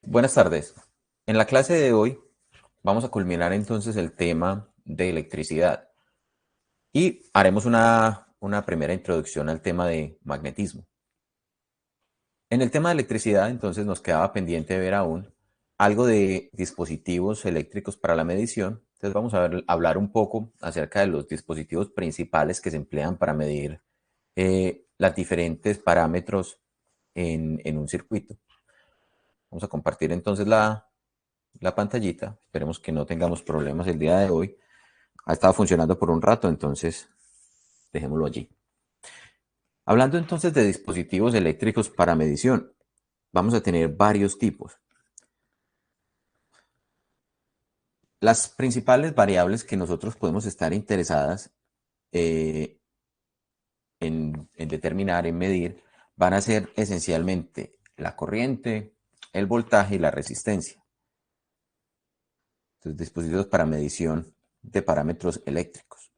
Buenas tardes. En la clase de hoy vamos a culminar entonces el tema de electricidad y haremos una primera introducción al tema de magnetismo. En el tema de electricidad entonces nos quedaba pendiente ver aún algo de dispositivos eléctricos para la medición. Entonces vamos a hablar un poco acerca de los dispositivos principales que se emplean para medir los diferentes parámetros en un circuito. Vamos a compartir entonces la pantallita. Esperemos que no tengamos problemas el día de hoy. Ha estado funcionando por un rato, entonces dejémoslo allí. Hablando entonces de dispositivos eléctricos para medición, vamos a tener varios tipos. Las principales variables que nosotros podemos estar interesadas eh, en determinar, en medir, van a ser esencialmente la corriente, el voltaje y la resistencia. Entonces, dispositivos para medición de parámetros eléctricos.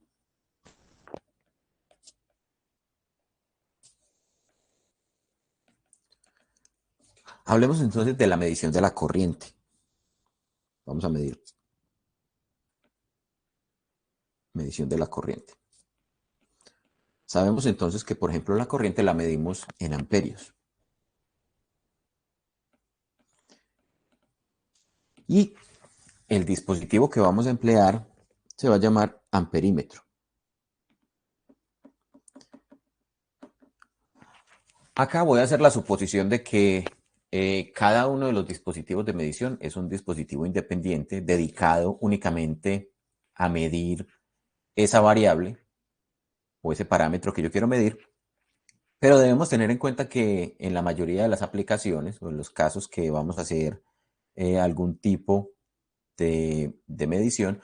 Hablemos entonces de la medición de la corriente. Vamos a medir medición de la corriente. Sabemos entonces que, por ejemplo, la corriente la medimos en amperios. Y el dispositivo que vamos a emplear se va a llamar amperímetro. Acá voy a hacer la suposición de que cada uno de los dispositivos de medición es un dispositivo independiente dedicado únicamente a medir esa variable o ese parámetro que yo quiero medir, pero debemos tener en cuenta que en la mayoría de las aplicaciones o en los casos que vamos a hacer algún tipo de medición,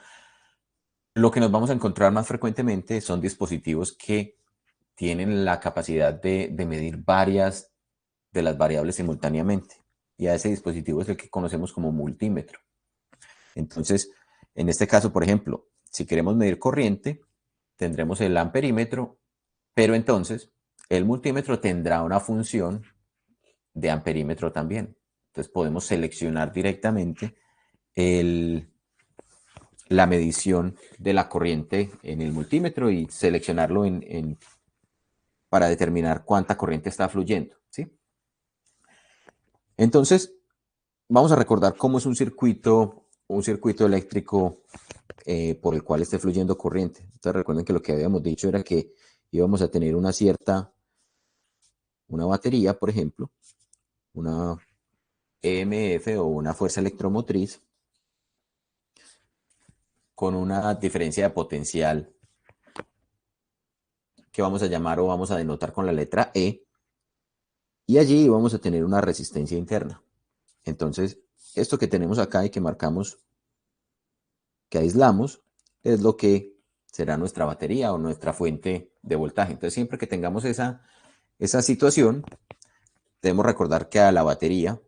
lo que nos vamos a encontrar más frecuentemente son dispositivos que tienen la capacidad de medir varias de las variables simultáneamente. Y a ese dispositivo es el que conocemos como multímetro. Entonces, en este caso, por ejemplo, si queremos medir corriente, tendremos el amperímetro, pero entonces el multímetro tendrá una función de amperímetro también. Entonces podemos seleccionar directamente el, la medición de la corriente en el multímetro y seleccionarlo para determinar cuánta corriente está fluyendo, ¿sí? Entonces, vamos a recordar cómo es un circuito eléctrico por el cual esté fluyendo corriente. Entonces, recuerden que lo que habíamos dicho era que íbamos a tener una batería, por ejemplo, una EMF o una fuerza electromotriz con una diferencia de potencial que vamos a llamar o vamos a denotar con la letra E, y allí vamos a tener una resistencia interna. Entonces, esto que tenemos acá y que marcamos, que aislamos, es lo que será nuestra batería o nuestra fuente de voltaje. Entonces, siempre que tengamos esa situación, debemos recordar que a la batería,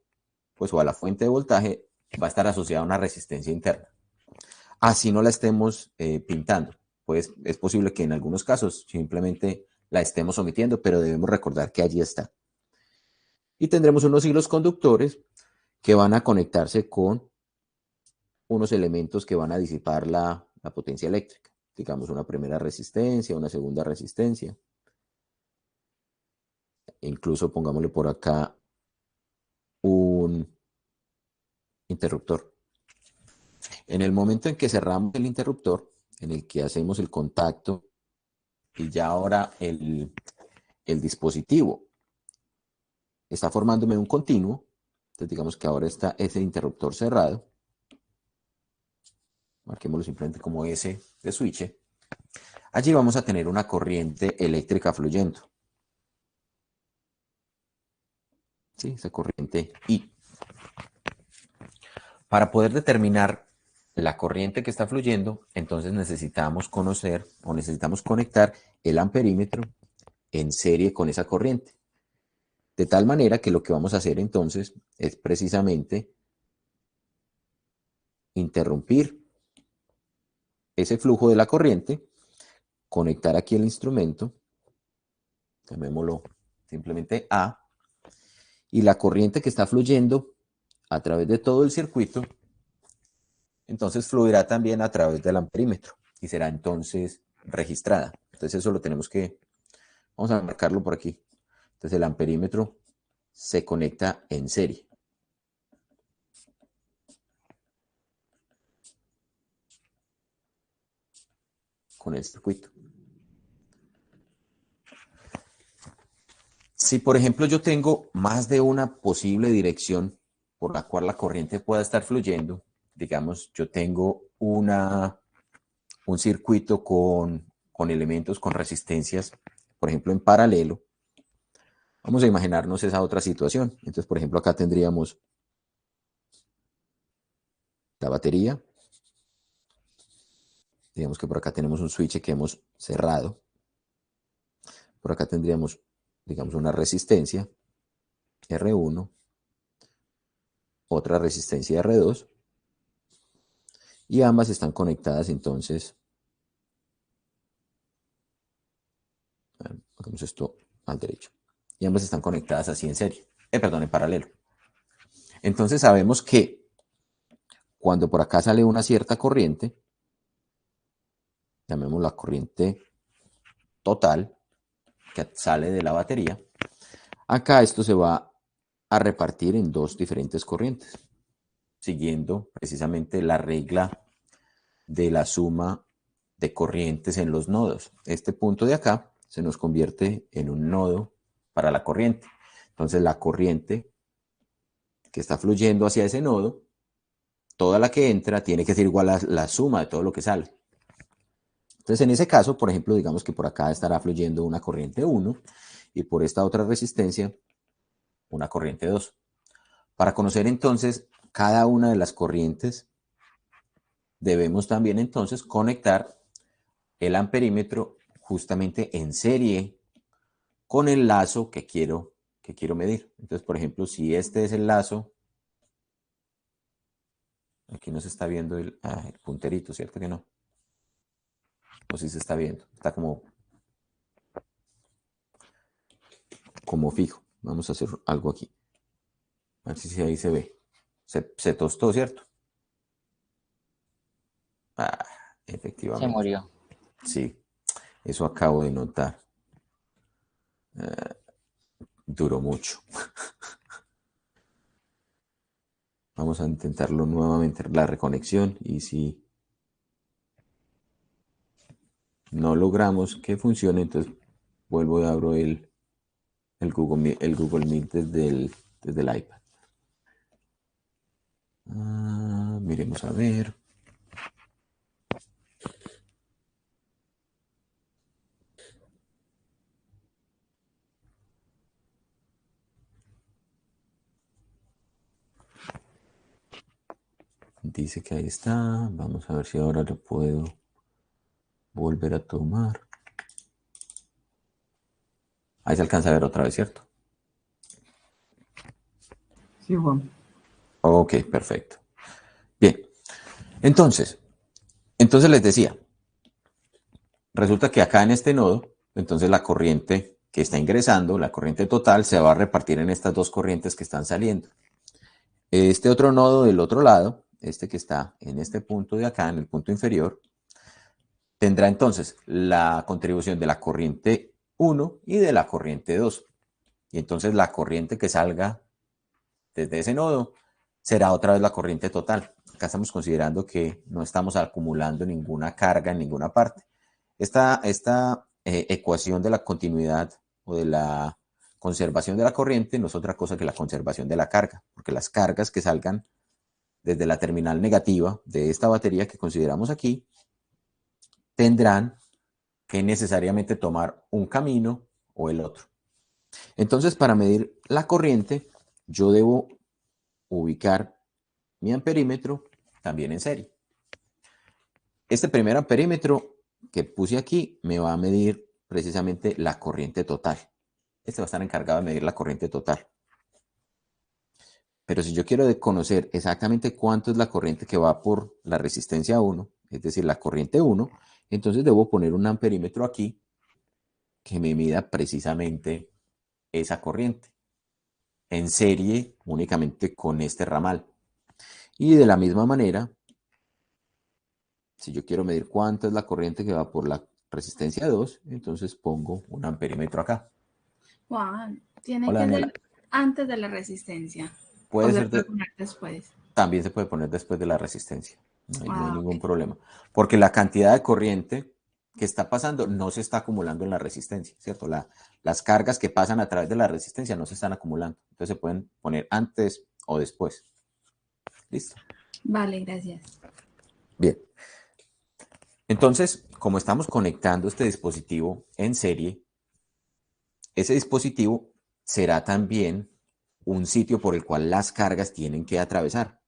pues o a la fuente de voltaje, va a estar asociada una resistencia interna. Así no la estemos pintando. Pues es posible que en algunos casos simplemente la estemos omitiendo, pero debemos recordar que allí está. Y tendremos unos hilos conductores que van a conectarse con unos elementos que van a disipar la potencia eléctrica. Digamos una primera resistencia, una segunda resistencia. Incluso pongámosle por acá un interruptor. En el momento en que cerramos el interruptor, en el que hacemos el contacto y ya ahora el dispositivo está formándome un continuo, entonces digamos que ahora está ese interruptor cerrado, marquémoslo simplemente como S de switch, allí vamos a tener una corriente eléctrica fluyendo. ¿Sí? Esa corriente I. Para poder determinar la corriente que está fluyendo, entonces necesitamos conocer o necesitamos conectar el amperímetro en serie con esa corriente. De tal manera que lo que vamos a hacer entonces es precisamente interrumpir ese flujo de la corriente, conectar aquí el instrumento, llamémoslo simplemente A, y la corriente que está fluyendo a través de todo el circuito, entonces fluirá también a través del amperímetro y será entonces registrada. Entonces eso lo tenemos que, vamos a marcarlo por aquí. Entonces el amperímetro se conecta en serie. Con el circuito. Si, por ejemplo, yo tengo más de una posible dirección por la cual la corriente pueda estar fluyendo, digamos, yo tengo un circuito con elementos, con resistencias, por ejemplo, en paralelo, vamos a imaginarnos esa otra situación. Entonces, por ejemplo, acá tendríamos la batería. Digamos que por acá tenemos un switch que hemos cerrado. Por acá tendríamos, digamos, una resistencia R1, otra resistencia R2, y ambas están conectadas entonces. Hagamos esto al derecho. Y ambas están conectadas así en serie. Perdón, en paralelo. Entonces sabemos que cuando por acá sale una cierta corriente, llamémosla corriente total, que sale de la batería, acá esto se va a repartir en dos diferentes corrientes, siguiendo precisamente la regla de la suma de corrientes en los nodos. Este punto de acá se nos convierte en un nodo para la corriente. Entonces la corriente que está fluyendo hacia ese nodo, toda la que entra tiene que ser igual a la suma de todo lo que sale. Entonces en ese caso, por ejemplo, digamos que por acá estará fluyendo una corriente 1 y por esta otra resistencia una corriente 2. Para conocer entonces cada una de las corrientes, debemos también entonces conectar el amperímetro justamente en serie con el lazo que quiero medir. Entonces, por ejemplo, si este es el lazo, aquí no se está viendo el punterito, ¿cierto que no? O si se está viendo, está como fijo. Vamos a hacer algo aquí. A ver si ahí se ve. Se tostó, ¿cierto? Se Efectivamente. murió. Sí, eso acabo de notar. Duró mucho. Vamos a intentarlo nuevamente, la reconexión, y si no logramos que funcione, entonces vuelvo y abro el Google Meet desde el iPad. Miremos a ver. Dice que ahí está. Vamos a ver si ahora lo puedo volver a tomar. Ahí se alcanza a ver otra vez, ¿cierto? Sí, Juan. Ok, perfecto. Bien. Entonces les decía, resulta que acá en este nodo, entonces la corriente que está ingresando, la corriente total, se va a repartir en estas dos corrientes que están saliendo. Este otro nodo del otro lado, este que está en este punto de acá, en el punto inferior, tendrá entonces la contribución de la corriente 1 y de la corriente 2. Y entonces la corriente que salga desde ese nodo será otra vez la corriente total. Acá estamos considerando que no estamos acumulando ninguna carga en ninguna parte. Esta ecuación de la continuidad o de la conservación de la corriente no es otra cosa que la conservación de la carga, porque las cargas que salgan desde la terminal negativa de esta batería que consideramos aquí tendrán que necesariamente tomar un camino o el otro. Entonces, para medir la corriente, yo debo ubicar mi amperímetro también en serie. Este primer amperímetro que puse aquí me va a medir precisamente la corriente total. Este va a estar encargado de medir la corriente total. Pero si yo quiero conocer exactamente cuánto es la corriente que va por la resistencia 1, es decir, la corriente 1, entonces debo poner un amperímetro aquí que me mida precisamente esa corriente. en serie únicamente con este ramal. Y de la misma manera, si yo quiero medir cuánta es la corriente que va por la resistencia 2, entonces pongo un amperímetro acá. Juan, tiene Hola, que Daniela. ser antes de la resistencia. O Puede se ser puede poner después. también se puede poner después de la resistencia. No hay Ah, ningún ok. problema. Porque la cantidad de corriente que está pasando no se está acumulando en la resistencia, ¿cierto? Las cargas que pasan a través de la resistencia no se están acumulando. Entonces se pueden poner antes o después. Listo. Vale, gracias. Bien. Entonces, como estamos conectando este dispositivo en serie, ese dispositivo será también un sitio por el cual las cargas tienen que atravesar.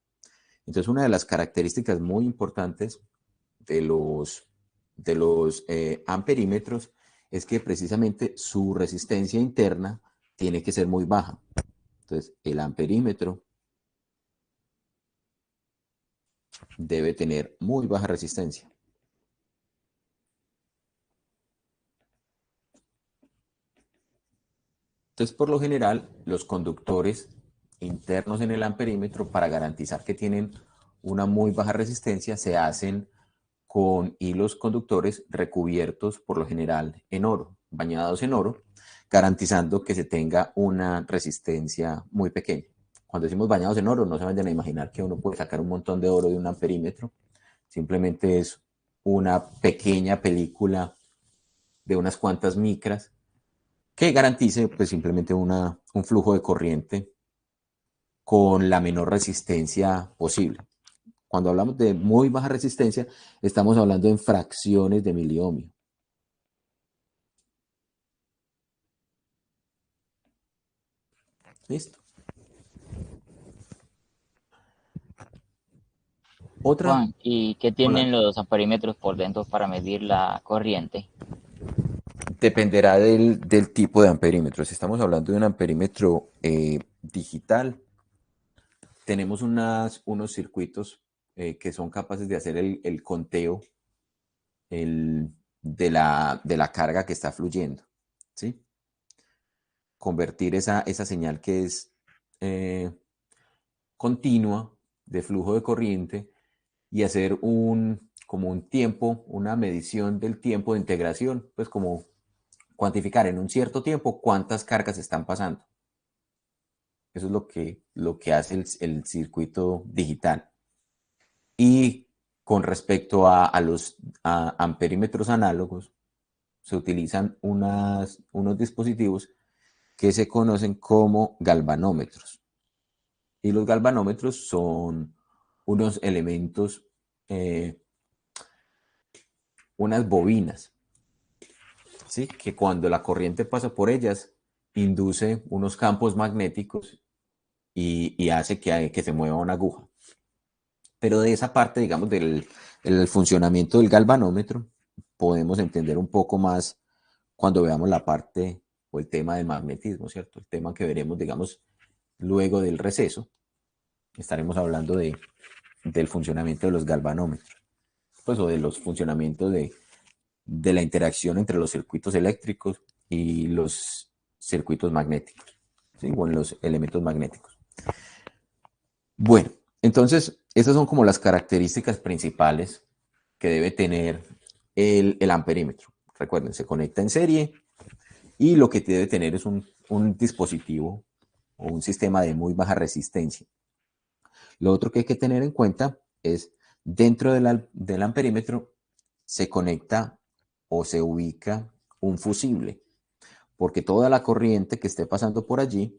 Entonces, una de las características muy importantes de los amperímetros es que precisamente su resistencia interna tiene que ser muy baja. Entonces, el amperímetro debe tener muy baja resistencia. Entonces, por lo general, los conductores internos en el amperímetro, para garantizar que tienen una muy baja resistencia, se hacen con hilos conductores recubiertos por lo general en oro, bañados en oro, garantizando que se tenga una resistencia muy pequeña. Cuando decimos bañados en oro, no se vayan a imaginar que uno puede sacar un montón de oro de un amperímetro, simplemente es una pequeña película de unas cuantas micras que garantice pues simplemente un flujo de corriente con la menor resistencia posible. Cuando hablamos de muy baja resistencia, estamos hablando en fracciones de miliohmio. ¿Listo? Otra, Juan, ¿y qué hola, tienen los amperímetros por dentro para medir la corriente? dependerá del tipo de amperímetro. Si estamos hablando de un amperímetro digital, tenemos unos circuitos que son capaces de hacer el conteo de la carga que está fluyendo, ¿sí? Convertir esa señal que es eh, continua de flujo de corriente y hacer como un tiempo, una medición del tiempo de integración, pues como cuantificar en un cierto tiempo cuántas cargas están pasando. Eso es lo que hace el circuito digital. Y con respecto a los amperímetros análogos, se utilizan unos dispositivos que se conocen como galvanómetros. Y los galvanómetros son unos elementos, eh, unas bobinas, ¿sí? Que cuando la corriente pasa por ellas, induce unos campos magnéticos y hace que se mueva una aguja. Pero de esa parte, digamos, del el funcionamiento del galvanómetro, podemos entender un poco más cuando veamos la parte o el tema del magnetismo, ¿cierto? El tema que veremos, digamos, luego del receso. Estaremos hablando del funcionamiento de los galvanómetros, pues, o de los funcionamientos de la interacción entre los circuitos eléctricos y los circuitos magnéticos, ¿sí? O en los elementos magnéticos. Bueno, entonces, estas son como las características principales que debe tener el amperímetro. Recuerden, se conecta en serie y lo que debe tener es un dispositivo o un sistema de muy baja resistencia. Lo otro que hay que tener en cuenta es dentro del amperímetro se conecta o se ubica un fusible, porque toda la corriente que esté pasando por allí,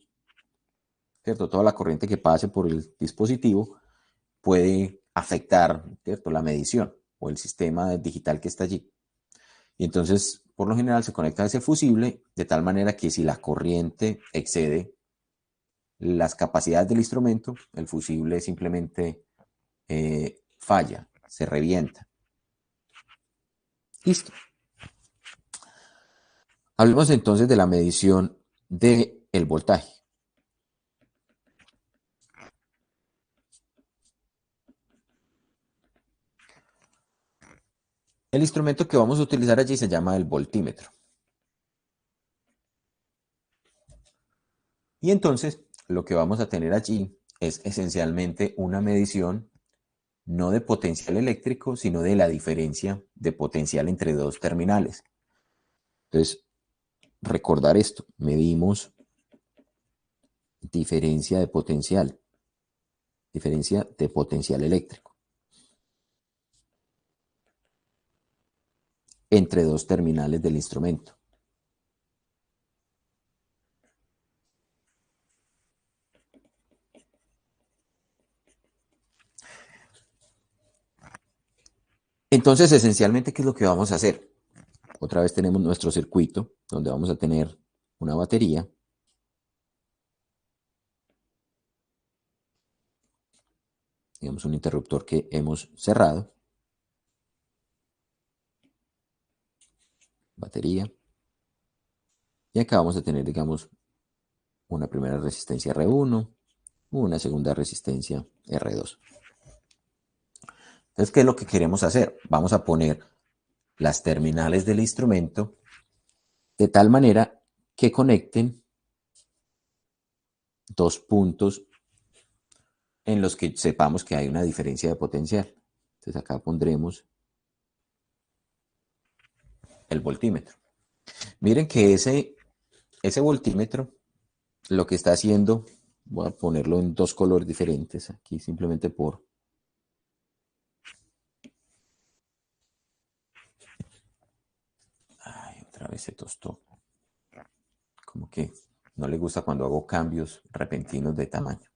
¿cierto? Toda la corriente que pase por el dispositivo puede afectar, ¿cierto? La medición o el sistema digital que está allí. Y entonces, por lo general, se conecta a ese fusible de tal manera que si la corriente excede las capacidades del instrumento, el fusible simplemente falla, se revienta. Listo. Hablemos entonces de la medición del voltaje. El instrumento que vamos a utilizar allí se llama el voltímetro. Y entonces lo que vamos a tener allí es esencialmente una medición no de potencial eléctrico, sino de la diferencia de potencial entre dos terminales. Entonces, recordar esto, medimos diferencia de potencial eléctrico entre dos terminales del instrumento. Entonces, esencialmente, ¿qué es lo que vamos a hacer? Otra vez tenemos nuestro circuito, donde vamos a tener una batería. Digamos, un interruptor que hemos cerrado. Batería. Y acá vamos a tener, digamos, una primera resistencia R1, una segunda resistencia R2. Entonces, ¿qué es lo que queremos hacer? Vamos a poner las terminales del instrumento de tal manera que conecten dos puntos en los que sepamos que hay una diferencia de potencial. Entonces acá pondremos el voltímetro. Miren que ese voltímetro lo que está haciendo, voy a ponerlo en dos colores diferentes, aquí simplemente por... Ay, otra vez se tostó. Como que no le gusta cuando hago cambios repentinos de tamaño.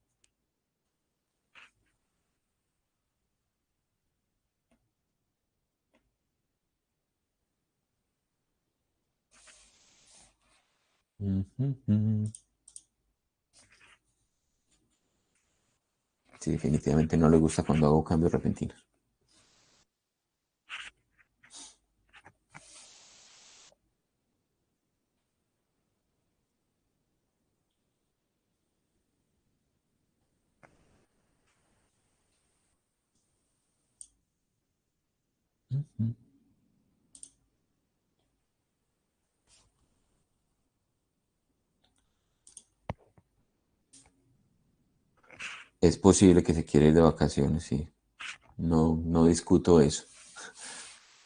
Sí, definitivamente no le gusta cuando hago cambios repentinos. Es posible que se quiera ir de vacaciones, sí. No, no discuto eso.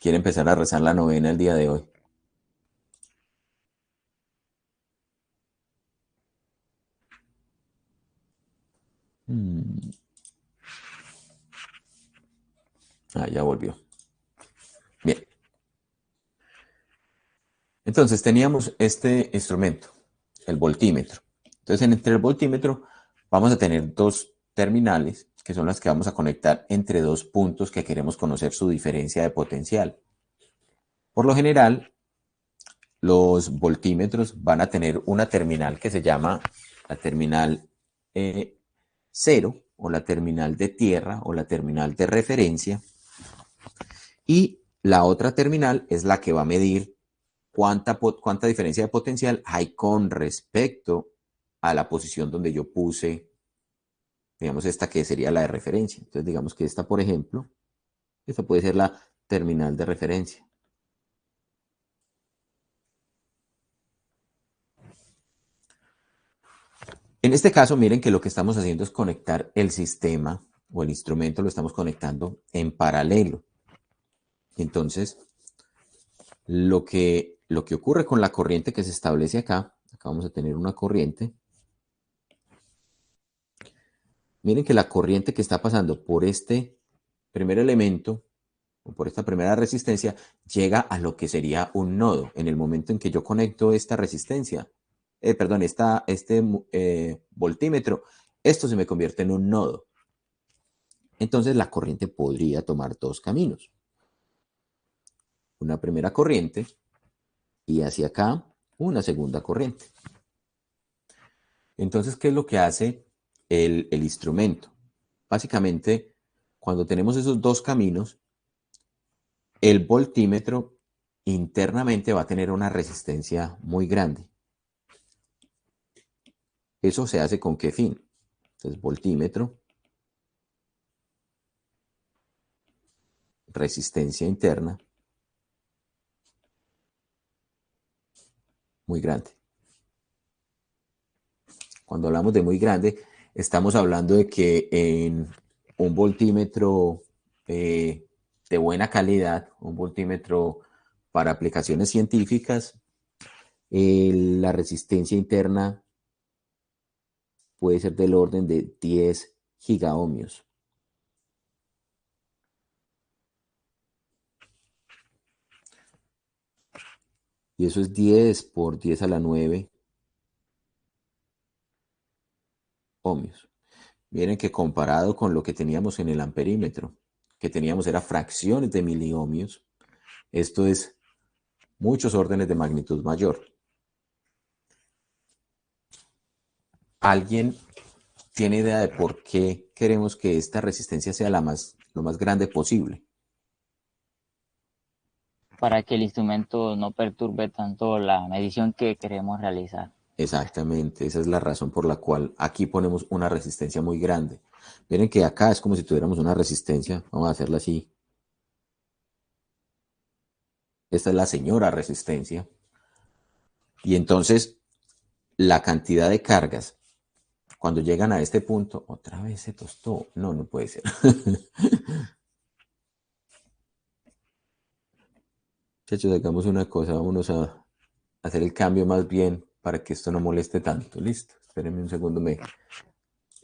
Quiere empezar a rezar la novena el día de hoy. Ah, ya volvió. Bien. Entonces teníamos este instrumento, el voltímetro. Entonces entre el voltímetro vamos a tener dos terminales que son las que vamos a conectar entre dos puntos que queremos conocer su diferencia de potencial. Por lo general, los voltímetros van a tener una terminal que se llama la terminal 0 o la terminal de tierra o la terminal de referencia. Y la otra terminal es la que va a medir cuánta diferencia de potencial hay con respecto a la posición donde yo puse, digamos, esta que sería la de referencia. Entonces, digamos que esta, por ejemplo, esta puede ser la terminal de referencia. En este caso, miren que lo que estamos haciendo es conectar el sistema o el instrumento, lo estamos conectando en paralelo. Entonces, lo que ocurre con la corriente que se establece acá vamos a tener una corriente. Miren que la corriente que está pasando por este primer elemento, o por esta primera resistencia, llega a lo que sería un nodo. En el momento en que yo conecto esta resistencia, este voltímetro, esto se me convierte en un nodo. Entonces la corriente podría tomar dos caminos. Una primera corriente y hacia acá una segunda corriente. Entonces, ¿qué es lo que hace el instrumento? Básicamente, cuando tenemos esos dos caminos, el voltímetro internamente va a tener una resistencia muy grande. ¿Eso se hace con qué fin? Entonces, voltímetro, resistencia interna, muy grande. Cuando hablamos de muy grande, estamos hablando de que en un voltímetro de buena calidad, un voltímetro para aplicaciones científicas, la resistencia interna puede ser del orden de 10 gigaohmios. Y eso es 10 por 10 a la 9 ohmios. Miren que comparado con lo que teníamos en el amperímetro, que teníamos era fracciones de miliohmios, esto es muchos órdenes de magnitud mayor. ¿Alguien tiene idea de por qué queremos que esta resistencia sea lo más grande posible? Para que el instrumento no perturbe tanto la medición que queremos realizar. Exactamente, esa es la razón por la cual aquí ponemos una resistencia muy grande. Miren que acá es como si tuviéramos una resistencia, vamos a hacerla así. Esta es la señora resistencia. Y entonces la cantidad de cargas, cuando llegan a este punto, otra vez se tostó. No, no puede ser. Muchachos, hagamos una cosa, vámonos a hacer el cambio más bien para que esto no moleste tanto. Listo, espérenme un segundo, me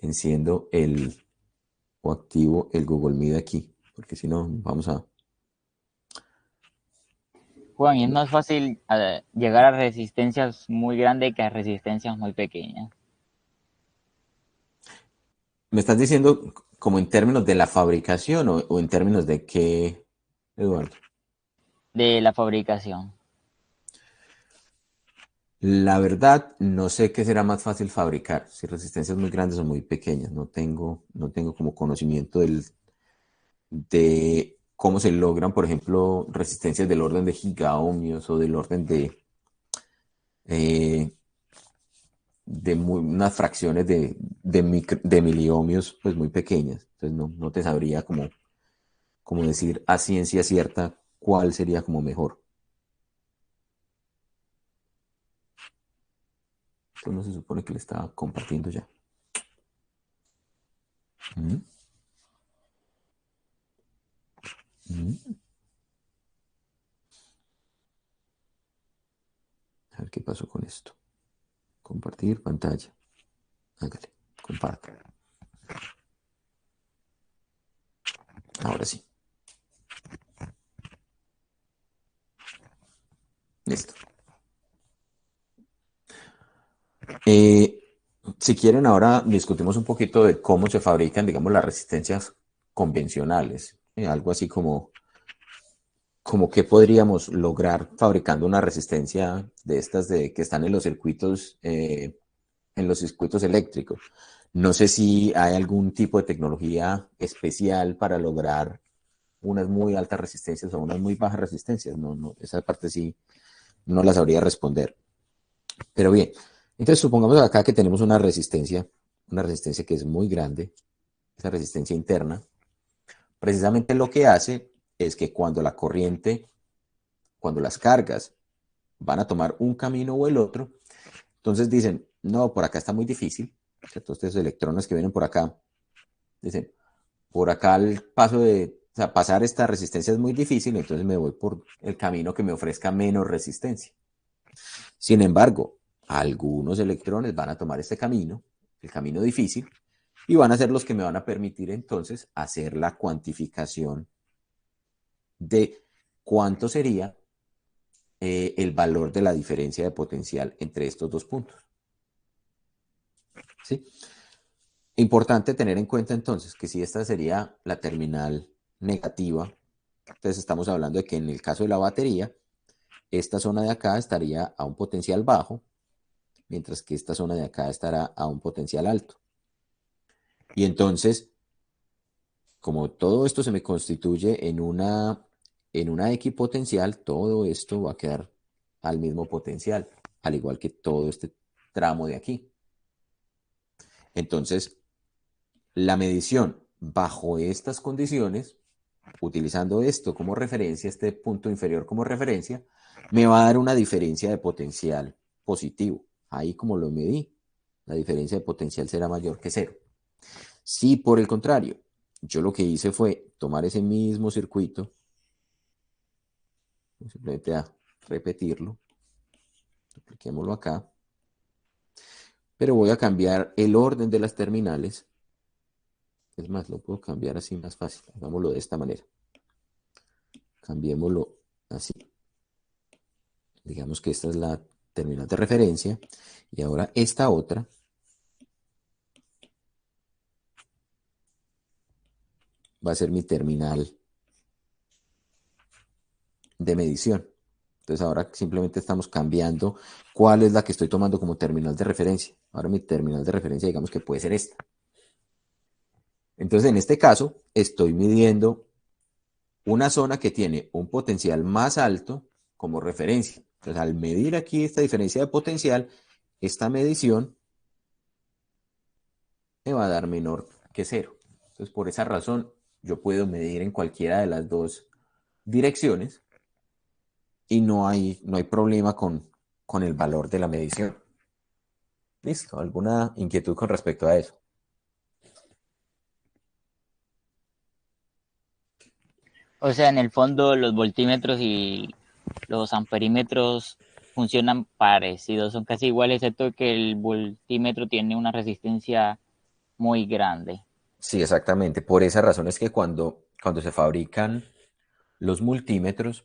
enciendo o activo el Google Meet aquí, porque si no, vamos a... Juan, y es más fácil llegar a resistencias muy grandes que a resistencias muy pequeñas. ¿Me estás diciendo como en términos de la fabricación o en términos de qué, Eduardo? De la fabricación. La verdad, no sé qué será más fácil fabricar, si resistencias muy grandes o muy pequeñas. No tengo como conocimiento de cómo se logran, por ejemplo, resistencias del orden de gigaohmios o del orden eh, de unas fracciones de miliohmios, pues muy pequeñas. Entonces no te sabría como decir a ciencia cierta cuál sería como mejor. Esto no se supone que le estaba compartiendo ya. Mm, mm. A ver qué pasó con esto. Compartir pantalla. Hágale, comparta. Ahora sí. Listo. Eh, si quieren, ahora discutimos un poquito de cómo se fabrican, digamos, las resistencias convencionales. Algo así como qué podríamos lograr fabricando una resistencia de estas que están en los circuitos eléctricos. No sé si hay algún tipo de tecnología especial para lograr unas muy altas resistencias o unas muy bajas resistencias. No, esa parte sí no la sabría responder. Pero bien, entonces supongamos acá que tenemos una resistencia que es muy grande, esa resistencia interna. Precisamente lo que hace es que cuando las cargas van a tomar un camino o el otro, entonces dicen, no, por acá está muy difícil. Entonces, estos electrones que vienen por acá, dicen, por acá o sea, pasar esta resistencia es muy difícil, entonces me voy por el camino que me ofrezca menos resistencia. Sin embargo, algunos electrones van a tomar este camino, el camino difícil, y van a ser los que me van a permitir entonces hacer la cuantificación de cuánto sería el valor de la diferencia de potencial entre estos dos puntos. ¿Sí? Importante tener en cuenta entonces que si esta sería la terminal negativa, entonces estamos hablando de que en el caso de la batería, esta zona de acá estaría a un potencial bajo, mientras que esta zona de acá estará a un potencial alto. Y entonces, como todo esto se me constituye en una equipotencial, todo esto va a quedar al mismo potencial, al igual que todo este tramo de aquí. Entonces, la medición bajo estas condiciones, utilizando esto como referencia, este punto inferior como referencia, me va a dar una diferencia de potencial positivo. Ahí como lo medí, La diferencia de potencial será mayor que cero. Si por el contrario, yo lo que hice fue tomar ese mismo circuito, simplemente a repetirlo, dupliquémoslo acá, pero voy a cambiar el orden de las terminales. Es más, lo puedo cambiar así más fácil. Hagámoslo de esta manera. Cambiémoslo así. Digamos que esta es la terminal de referencia y ahora esta otra va a ser mi terminal de medición. Entonces ahora simplemente estamos cambiando cuál es la que estoy tomando como terminal de referencia. Ahora mi terminal de referencia digamos que puede ser esta. Entonces en este caso estoy midiendo una zona que tiene un potencial más alto como referencia. Entonces al medir aquí esta diferencia de potencial, esta medición me va a dar menor que cero. Entonces por esa razón yo puedo medir en cualquiera de las dos direcciones y no hay problema con el valor de la medición. ¿Listo? ¿Alguna inquietud con respecto a eso? O sea, en el fondo los voltímetros y los amperímetros funcionan parecidos, son casi iguales, excepto que el voltímetro tiene una resistencia muy grande. Sí, exactamente. Por esa razón es que cuando se fabrican los multímetros,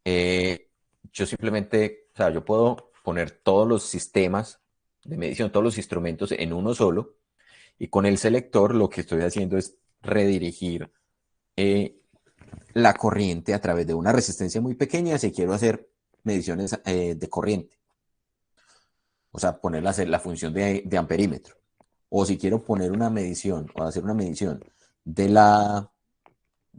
yo simplemente, o sea, yo puedo poner todos los sistemas de medición, todos los instrumentos en uno solo, y con el selector lo que estoy haciendo es redirigir la corriente a través de una resistencia muy pequeña si quiero hacer mediciones de corriente. O sea, poner la función de amperímetro. O si quiero poner una medición o hacer una medición de la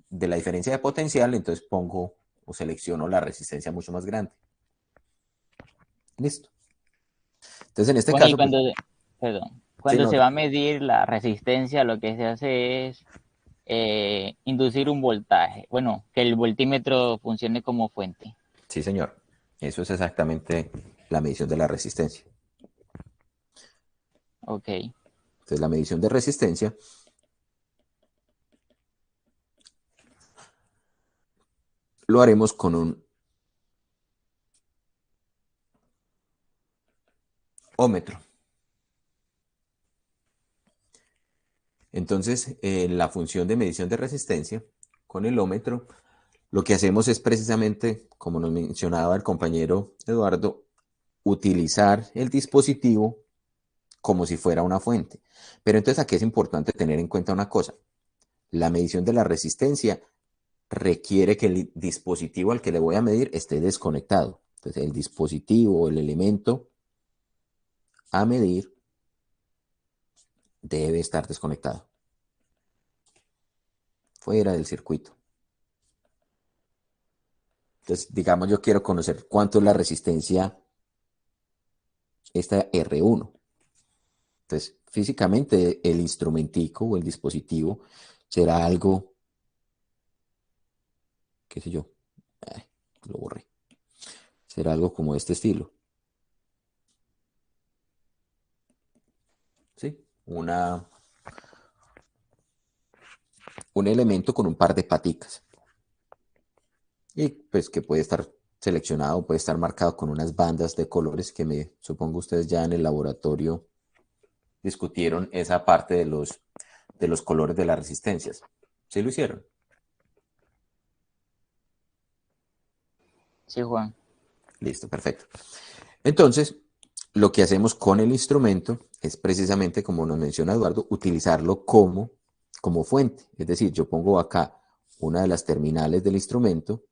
diferencia de potencial, entonces pongo o selecciono la resistencia mucho más grande. Listo. Entonces, en este Bueno, y caso, pues, perdón, sí, cuando no, se va a medir la resistencia, lo que se hace es inducir un voltaje. Bueno, que el voltímetro funcione como fuente. sí, señor. Eso es exactamente la medición de la resistencia. Ok. Entonces, la medición de resistencia lo haremos con un ómetro. Entonces, en la función de medición de resistencia, con el ómetro, lo que hacemos es precisamente, como nos mencionaba el compañero Eduardo, utilizar el dispositivo como si fuera una fuente. Pero entonces aquí es importante tener en cuenta una cosa. La medición de la resistencia requiere que el dispositivo al que le voy a medir esté desconectado. Entonces el dispositivo o el elemento a medir debe estar desconectado, fuera del circuito. Entonces, digamos, yo quiero conocer cuánto es la resistencia, esta R1. Entonces, físicamente el instrumentico o el dispositivo será algo, qué sé yo, lo borré. Será algo como este estilo. ¿Sí? Un elemento con un par de paticas. Y pues que puede estar seleccionado, puede estar marcado con unas bandas de colores que me supongo ustedes ya en el laboratorio discutieron esa parte de los colores de las resistencias. ¿Sí lo hicieron? Sí, Juan. Listo, perfecto. Entonces, lo que hacemos con el instrumento es precisamente, como nos menciona Eduardo, utilizarlo como fuente. Es decir, yo pongo acá una de las terminales del instrumento.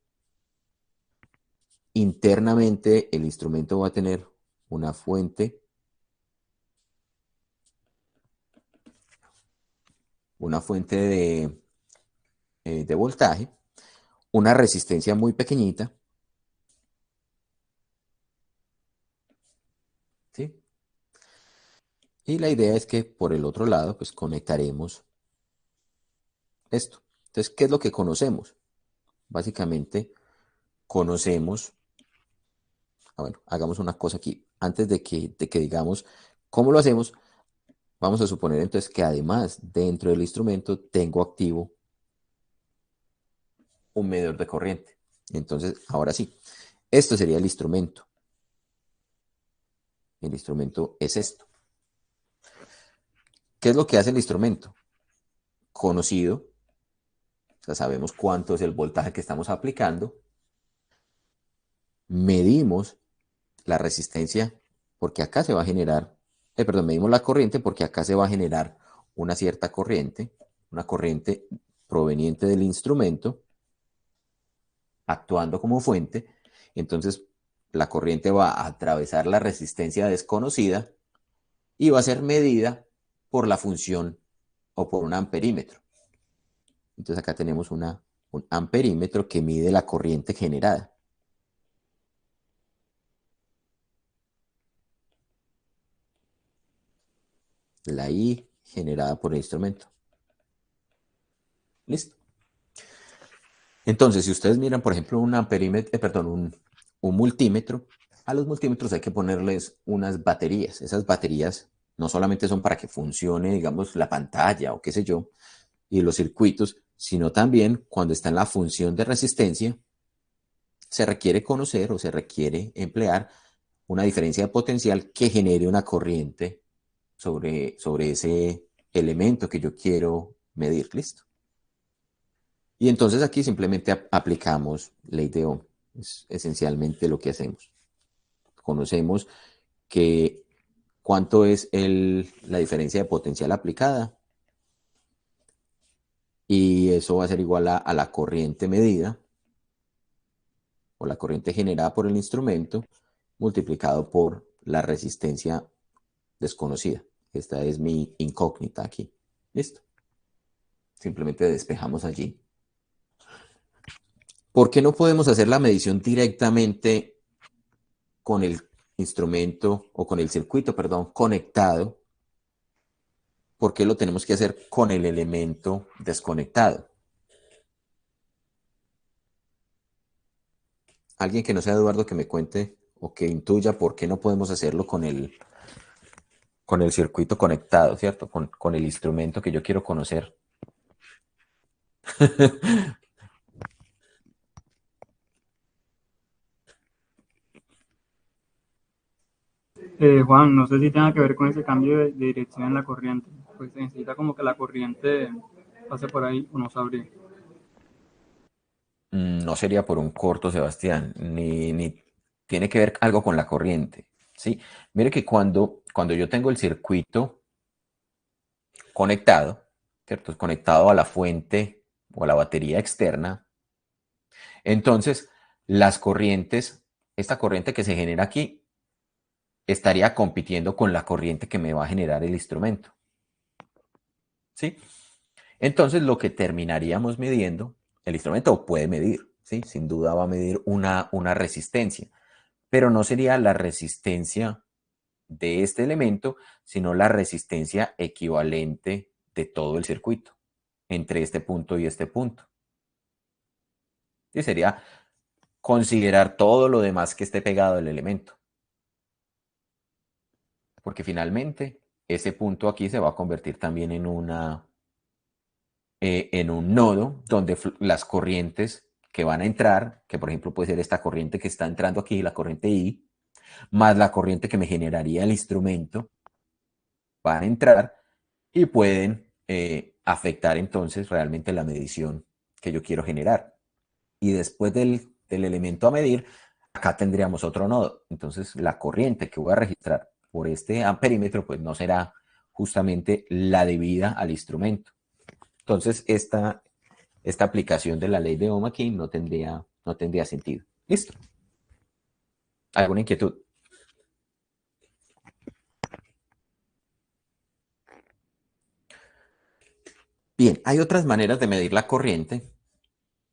Internamente el instrumento va a tener una fuente de voltaje, una resistencia muy pequeñita, ¿sí? Y la idea es que por el otro lado, pues conectaremos esto. Entonces, ¿qué es lo que conocemos? Básicamente, conocemos, bueno, hagamos una cosa aquí. Antes de que digamos ¿Cómo lo hacemos? Vamos a suponer entonces que además dentro del instrumento tengo activo un medidor de corriente. Entonces, ahora sí, esto sería el instrumento. El instrumento es esto. ¿Qué es lo que hace el instrumento? Conocido, o sea, sabemos cuánto es el voltaje que estamos aplicando. Medimos la resistencia porque acá se va a generar, medimos la corriente porque acá se va a generar una cierta corriente, una corriente proveniente del instrumento, actuando como fuente. Entonces, la corriente va a atravesar la resistencia desconocida y va a ser medida por la función o por un amperímetro. Entonces acá tenemos un amperímetro que mide la corriente generada. La I generada por el instrumento. Listo. Entonces, si ustedes miran, por ejemplo, un amperímetro, un multímetro, a los multímetros hay que ponerles unas baterías. Esas baterías no solamente son para que funcione, digamos, la pantalla o qué sé yo, y los circuitos, sino también cuando está en la función de resistencia, se requiere conocer o se requiere emplear una diferencia de potencial que genere una corriente sobre ese elemento que yo quiero medir. Listo. Y entonces aquí simplemente aplicamos ley de Ohm. Es esencialmente lo que hacemos. Conocemos que cuánto es la diferencia de potencial aplicada y eso va a ser igual a la corriente medida o la corriente generada por el instrumento multiplicado por la resistencia desconocida. Esta es mi incógnita aquí. Listo. Simplemente despejamos allí. ¿Por qué no podemos hacer la medición directamente con el instrumento o con el circuito, perdón, conectado? ¿Por qué lo tenemos que hacer con el elemento desconectado? Alguien que no sea Eduardo que me cuente o que intuya por qué no podemos hacerlo con el circuito conectado, ¿cierto? Con el instrumento que yo quiero conocer. Juan, no sé si tenga que ver con ese cambio de dirección en la corriente. Pues se necesita como que la corriente pase por ahí, o no sabría. No sería por un corto, Sebastián, ni tiene que ver algo con la corriente, ¿sí? Mire que cuando yo tengo el circuito conectado, ¿cierto? Conectado a la fuente o a la batería externa, entonces las corrientes, esta corriente que se genera aquí, estaría compitiendo con la corriente que me va a generar el instrumento, ¿sí? Entonces lo que terminaríamos midiendo, el instrumento puede medir, ¿sí? Sin duda va a medir una resistencia, pero no sería la resistencia de este elemento, sino la resistencia equivalente de todo el circuito, entre este punto y este punto. Y sería considerar todo lo demás que esté pegado al elemento. Porque finalmente ese punto aquí se va a convertir también en un nodo donde las corrientes que van a entrar, que por ejemplo puede ser esta corriente que está entrando aquí, la corriente I, más la corriente que me generaría el instrumento, van a entrar y pueden afectar entonces realmente la medición que yo quiero generar. Y después del elemento a medir, acá tendríamos otro nodo. Entonces la corriente que voy a registrar por este amperímetro pues no será justamente la debida al instrumento. Entonces esta aplicación de la ley de Ohm aquí no tendría sentido. ¿Listo? ¿Alguna inquietud? Bien, hay otras maneras de medir la corriente.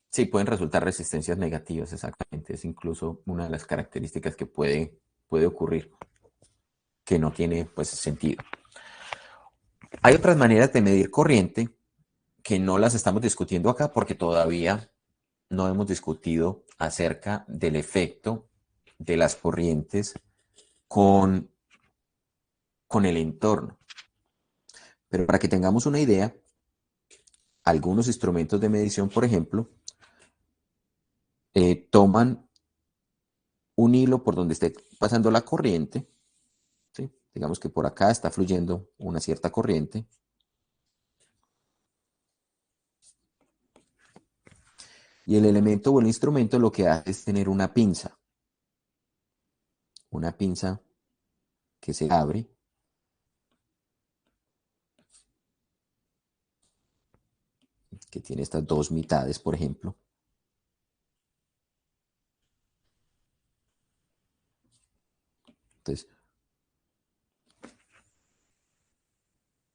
Sí, pueden resultar resistencias negativas, exactamente. Es incluso una de las características que puede ocurrir, que no tiene pues sentido. Hay otras maneras de medir corriente que no las estamos discutiendo acá porque todavía no hemos discutido acerca del efecto de las corrientes con con el entorno. Pero para que tengamos una idea, algunos instrumentos de medición, por ejemplo, toman un hilo por donde esté pasando la corriente, ¿sí? Digamos que por acá está fluyendo una cierta corriente. Y el elemento o el instrumento lo que hace es tener una pinza que se abre. Que tiene estas dos mitades, por ejemplo. Entonces,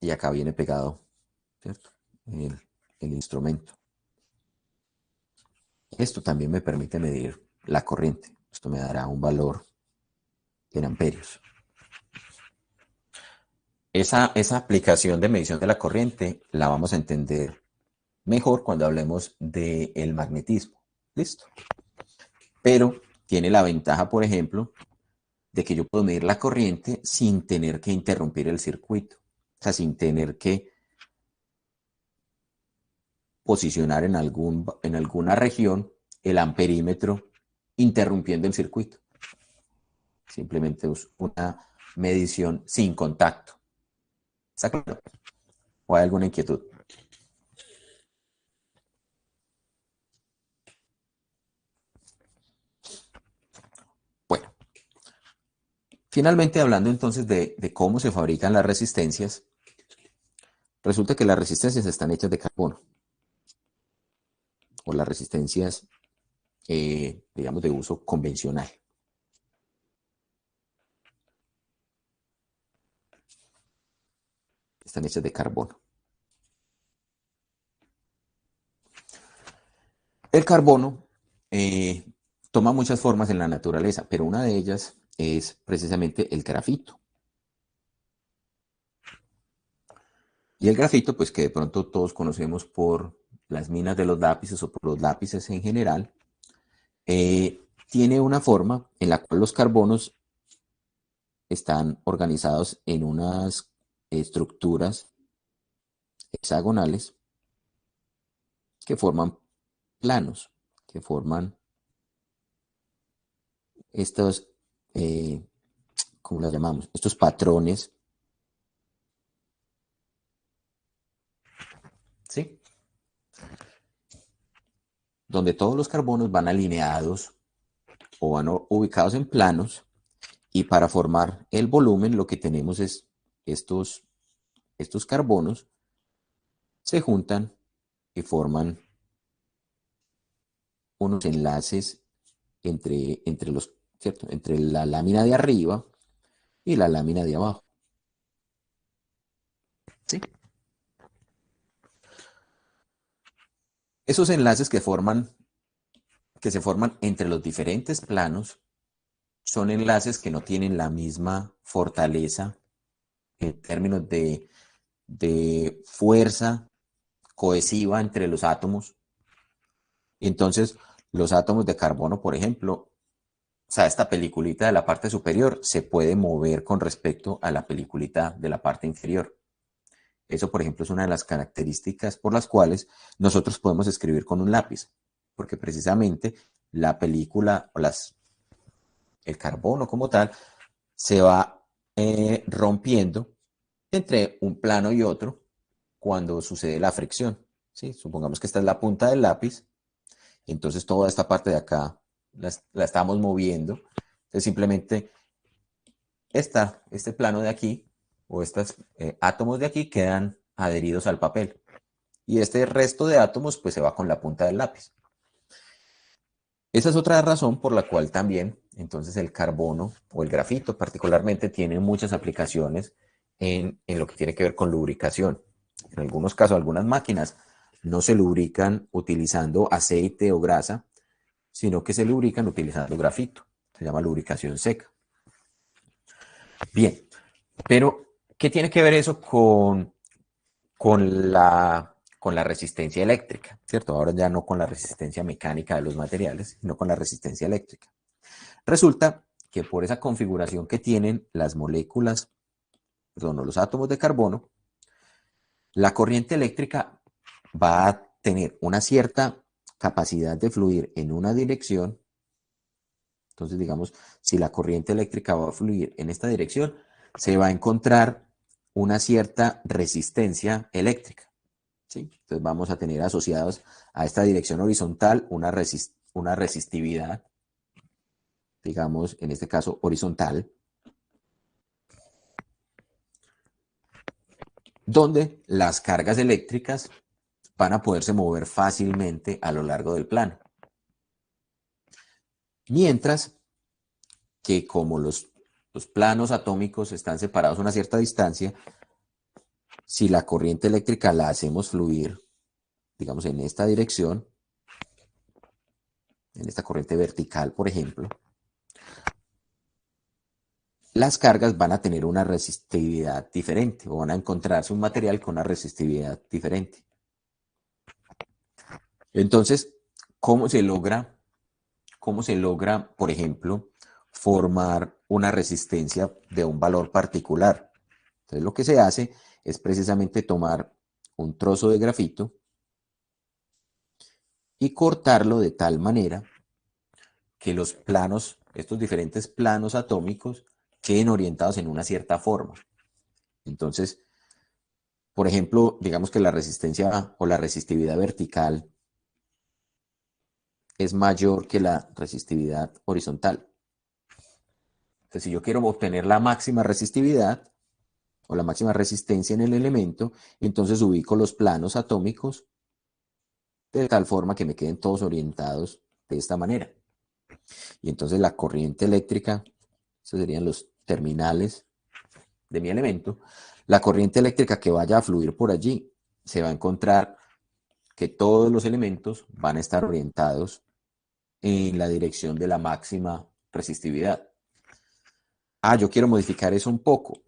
y acá viene pegado, ¿cierto? El instrumento. Esto también me permite medir la corriente. Esto me dará un valor en amperios. Esa aplicación de medición de la corriente la vamos a entender mejor cuando hablemos del magnetismo. ¿Listo? Pero tiene la ventaja, por ejemplo, de que yo puedo medir la corriente sin tener que interrumpir el circuito. O sea, sin tener que posicionar en alguna región el amperímetro interrumpiendo el circuito. Simplemente es una medición sin contacto. ¿Está claro? ¿O hay alguna inquietud? Bueno, finalmente hablando entonces de cómo se fabrican las resistencias, resulta que las resistencias están hechas de carbono. O las resistencias, digamos, de uso convencional. Están hechas de carbono. El carbono toma muchas formas en la naturaleza, pero una de ellas es precisamente el grafito. Y el grafito, pues que de pronto todos conocemos por las minas de los lápices o por los lápices en general, tiene una forma en la cual los carbonos están organizados en unas estructuras hexagonales que forman planos, que forman estos, ¿cómo las llamamos? Estos patrones, ¿sí? Donde todos los carbonos van alineados o van ubicados en planos, y para formar el volumen lo que tenemos es estos carbonos se juntan y forman unos enlaces ¿cierto? Entre la lámina de arriba y la lámina de abajo. ¿Sí? Esos enlaces que se forman entre los diferentes planos son enlaces que no tienen la misma fortaleza en términos de fuerza cohesiva entre los átomos. Entonces, los átomos de carbono, por ejemplo, o sea, esta peliculita de la parte superior se puede mover con respecto a la peliculita de la parte inferior. Eso, por ejemplo, es una de las características por las cuales nosotros podemos escribir con un lápiz, porque precisamente la película o el carbono como tal se va rompiendo entre un plano y otro cuando sucede la fricción. ¿Sí? Supongamos que esta es la punta del lápiz, entonces toda esta parte de acá la estamos moviendo. Entonces simplemente este plano de aquí o estos átomos de aquí quedan adheridos al papel. Y este resto de átomos pues se va con la punta del lápiz. Esa es otra razón por la cual también entonces el carbono o el grafito particularmente tiene muchas aplicaciones en lo que tiene que ver con lubricación. En algunos casos, algunas máquinas no se lubrican utilizando aceite o grasa, sino que se lubrican utilizando grafito. Se llama lubricación seca. Bien, pero ¿qué tiene que ver eso con la resistencia eléctrica? ¿Cierto? Ahora ya no con la resistencia mecánica de los materiales, sino con la resistencia eléctrica. Resulta que por esa configuración que tienen las moléculas perdón, o los átomos de carbono, la corriente eléctrica va a tener una cierta capacidad de fluir en una dirección. Entonces, digamos, si la corriente eléctrica va a fluir en esta dirección, se va a encontrar una cierta resistencia eléctrica, ¿sí? Entonces vamos a tener asociados a esta dirección horizontal una resistividad, digamos, en este caso horizontal, donde las cargas eléctricas van a poderse mover fácilmente a lo largo del plano. Mientras que como los planos atómicos están separados a una cierta distancia, si la corriente eléctrica la hacemos fluir, digamos, en esta dirección, en esta corriente vertical, por ejemplo, las cargas van a tener una resistividad diferente o van a encontrarse un material con una resistividad diferente. Entonces, ¿cómo se logra, por ejemplo, formar una resistencia de un valor particular? Entonces, lo que se hace es precisamente tomar un trozo de grafito y cortarlo de tal manera que los planos, estos diferentes planos atómicos, queden orientados en una cierta forma. Entonces, por ejemplo, digamos que la resistencia o la resistividad vertical es mayor que la resistividad horizontal. Entonces, si yo quiero obtener la máxima resistividad o la máxima resistencia en el elemento, entonces ubico los planos atómicos de tal forma que me queden todos orientados de esta manera. Y entonces la corriente eléctrica, esos serían los terminales de mi elemento, la corriente eléctrica que vaya a fluir por allí se va a encontrar que todos los elementos van a estar orientados en la dirección de la máxima resistividad. Ah, yo quiero modificar eso un poco.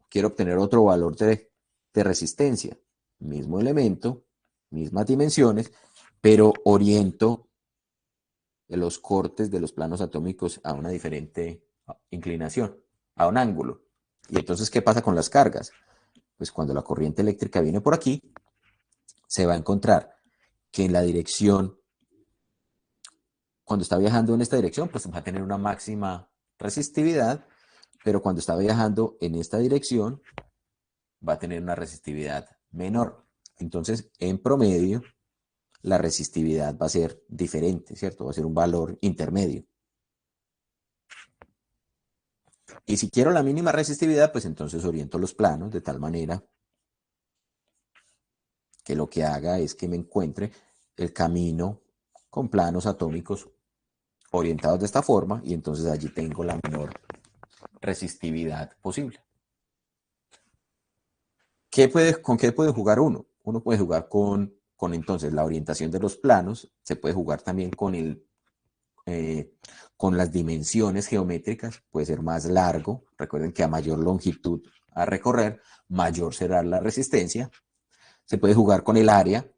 Quiero obtener otro valor de resistencia. Mismo elemento, mismas dimensiones, pero oriento los cortes de los planos atómicos a una diferente inclinación, a un ángulo. Y entonces, ¿qué pasa con las cargas? Pues cuando la corriente eléctrica viene por aquí, se va a encontrar que en la dirección, cuando está viajando en esta dirección, pues va a tener una máxima resistividad, pero cuando está viajando en esta dirección, va a tener una resistividad menor. Entonces, en promedio, la resistividad va a ser diferente, ¿cierto? Va a ser un valor intermedio. Y si quiero la mínima resistividad, pues entonces oriento los planos de tal manera que lo que haga es que me encuentre el camino con planos atómicos orientados de esta forma y entonces allí tengo la menor resistividad posible. ¿Con qué puede jugar uno? Uno puede jugar con entonces la orientación de los planos, se puede jugar también con las dimensiones geométricas, puede ser más largo. Recuerden que a mayor longitud a recorrer, mayor será la resistencia. Se puede jugar con el área,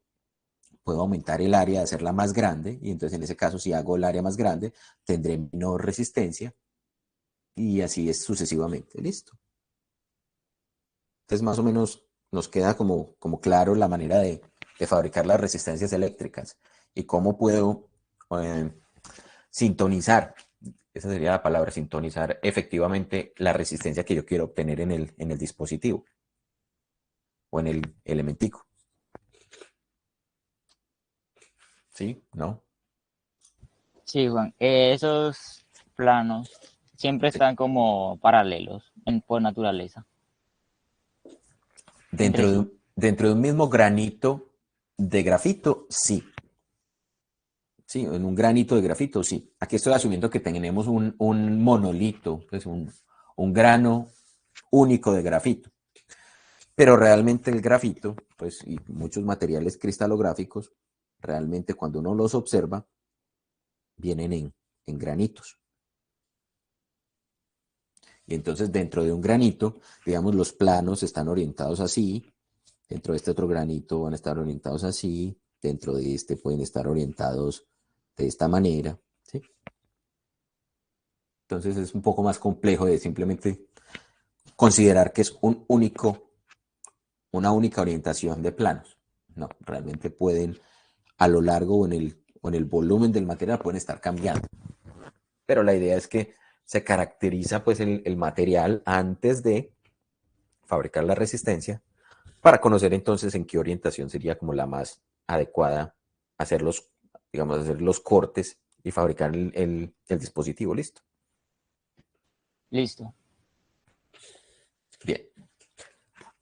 puedo aumentar el área, hacerla más grande, y entonces en ese caso, si hago el área más grande, tendré menor resistencia, y así es sucesivamente. Listo. Entonces, más o menos nos queda como claro la manera de fabricar las resistencias eléctricas y cómo puedo sintonizar, esa sería la palabra, sintonizar efectivamente la resistencia que yo quiero obtener en el dispositivo o en el elementico. ¿Sí? ¿No? Sí, Juan, esos planos siempre Sí. están como paralelos por naturaleza entre sí. Dentro de un mismo granito de grafito, sí. Sí, en un granito de grafito, sí. Aquí estoy asumiendo que tenemos un monolito, pues un grano único de grafito. Pero realmente el grafito, pues, y muchos materiales cristalográficos, realmente cuando uno los observa, vienen en granitos. Y entonces dentro de un granito, digamos, los planos están orientados así, dentro de este otro granito van a estar orientados así, dentro de este pueden estar orientados de esta manera, ¿sí? Entonces es un poco más complejo de simplemente considerar que es una única orientación de planos. No, realmente pueden, a lo largo o en el volumen del material, pueden estar cambiando. Pero la idea es que se caracteriza pues el material antes de fabricar la resistencia para conocer entonces en qué orientación sería como la más adecuada hacer digamos, hacer los cortes y fabricar el dispositivo. Listo. Listo. Bien.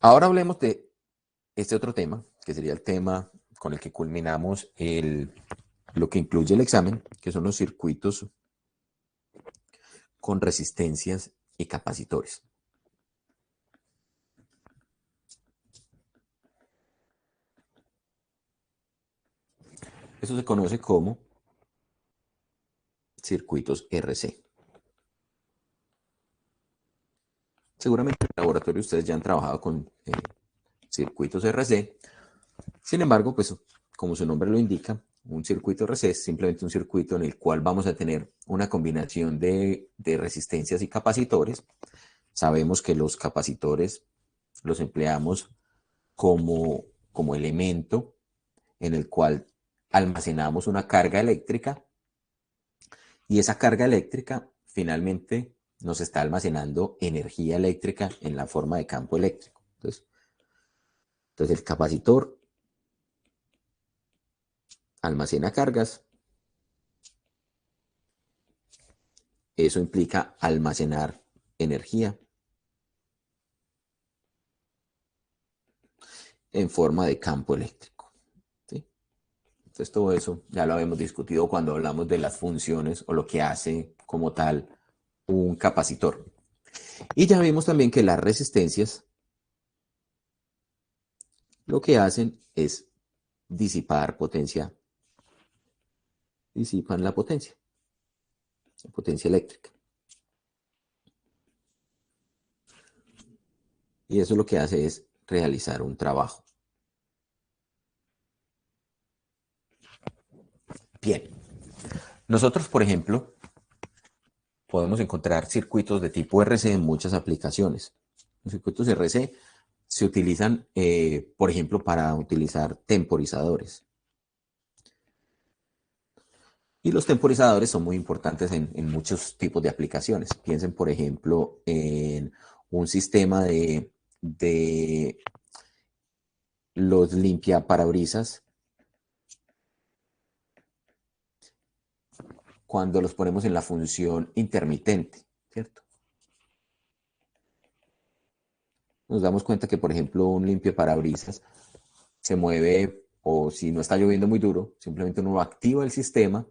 Ahora hablemos de este otro tema, que sería el tema con el que culminamos lo que incluye el examen, que son los circuitos con resistencias y capacitores. Eso se conoce como circuitos RC. Seguramente en el laboratorio ustedes ya han trabajado con circuitos RC. Sin embargo, pues como su nombre lo indica, un circuito RC es simplemente un circuito en el cual vamos a tener una combinación de resistencias y capacitores. Sabemos que los capacitores los empleamos como elemento en el cual almacenamos una carga eléctrica y esa carga eléctrica finalmente nos está almacenando energía eléctrica en la forma de campo eléctrico. Entonces el capacitor almacena cargas. Eso implica almacenar energía en forma de campo eléctrico. ¿Sí? Entonces todo eso ya lo habíamos discutido cuando hablamos de las funciones o lo que hace como tal un capacitor. Y ya vimos también que las resistencias lo que hacen es disipar potencia, disipan la potencia eléctrica. Y eso lo que hace es realizar un trabajo. Bien. Nosotros, por ejemplo, podemos encontrar circuitos de tipo RC en muchas aplicaciones. Los circuitos RC se utilizan, por ejemplo, para utilizar temporizadores. Y los temporizadores son muy importantes en muchos tipos de aplicaciones. Piensen, por ejemplo, en un sistema de los limpiaparabrisas. Cuando los ponemos en la función intermitente, ¿cierto? Nos damos cuenta que, por ejemplo, un limpiaparabrisas se mueve, o si no está lloviendo muy duro, simplemente uno activa el sistema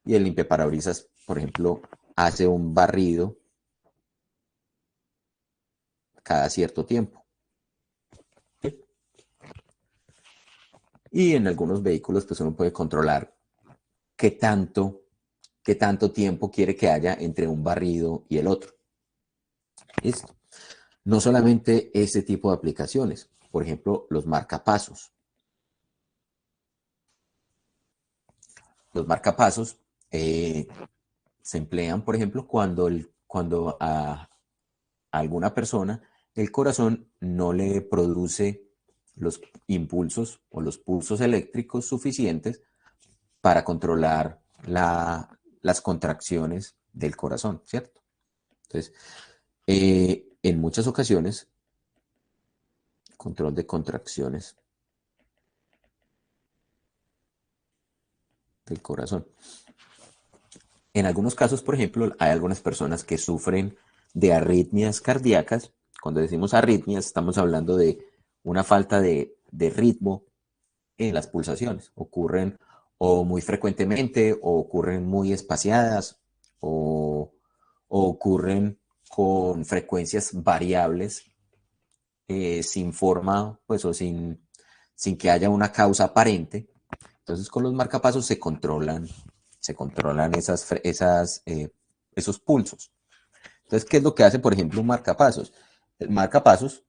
y el limpiaparabrisas, por ejemplo, hace un barrido cada cierto tiempo. ¿Sí? Y en algunos vehículos, pues uno puede controlar qué tanto tiempo quiere que haya entre un barrido y el otro. ¿Listo? No solamente este tipo de aplicaciones, por ejemplo, los marcapasos. Los marcapasos se emplean, por ejemplo, cuando a alguna persona el corazón no le produce los impulsos o los pulsos eléctricos suficientes para controlar las contracciones del corazón, ¿cierto? Entonces, en muchas ocasiones, control de contracciones del corazón. En algunos casos, por ejemplo, hay algunas personas que sufren de arritmias cardíacas. Cuando decimos arritmias, estamos hablando de una falta de ritmo en las pulsaciones. Ocurren o muy frecuentemente, o ocurren muy espaciadas, o ocurren con frecuencias variables, sin forma, pues, o sin que haya una causa aparente. Entonces, con los marcapasos se controlan esos pulsos. Entonces, ¿qué es lo que hace, por ejemplo, un marcapasos? El marcapasos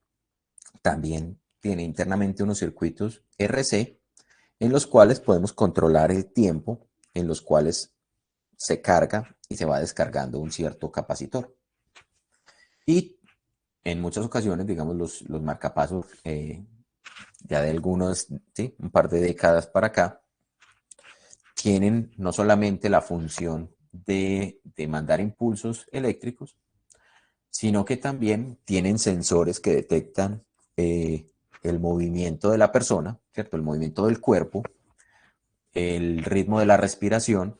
también tiene internamente unos circuitos RC en los cuales podemos controlar el tiempo en los cuales se carga y se va descargando un cierto capacitor. Y en muchas ocasiones, digamos, los marcapasos, ya de algunos, ¿sí? Un par de décadas para acá, tienen no solamente la función de mandar impulsos eléctricos, sino que también tienen sensores que detectan el movimiento de la persona, ¿cierto? El movimiento del cuerpo, el ritmo de la respiración,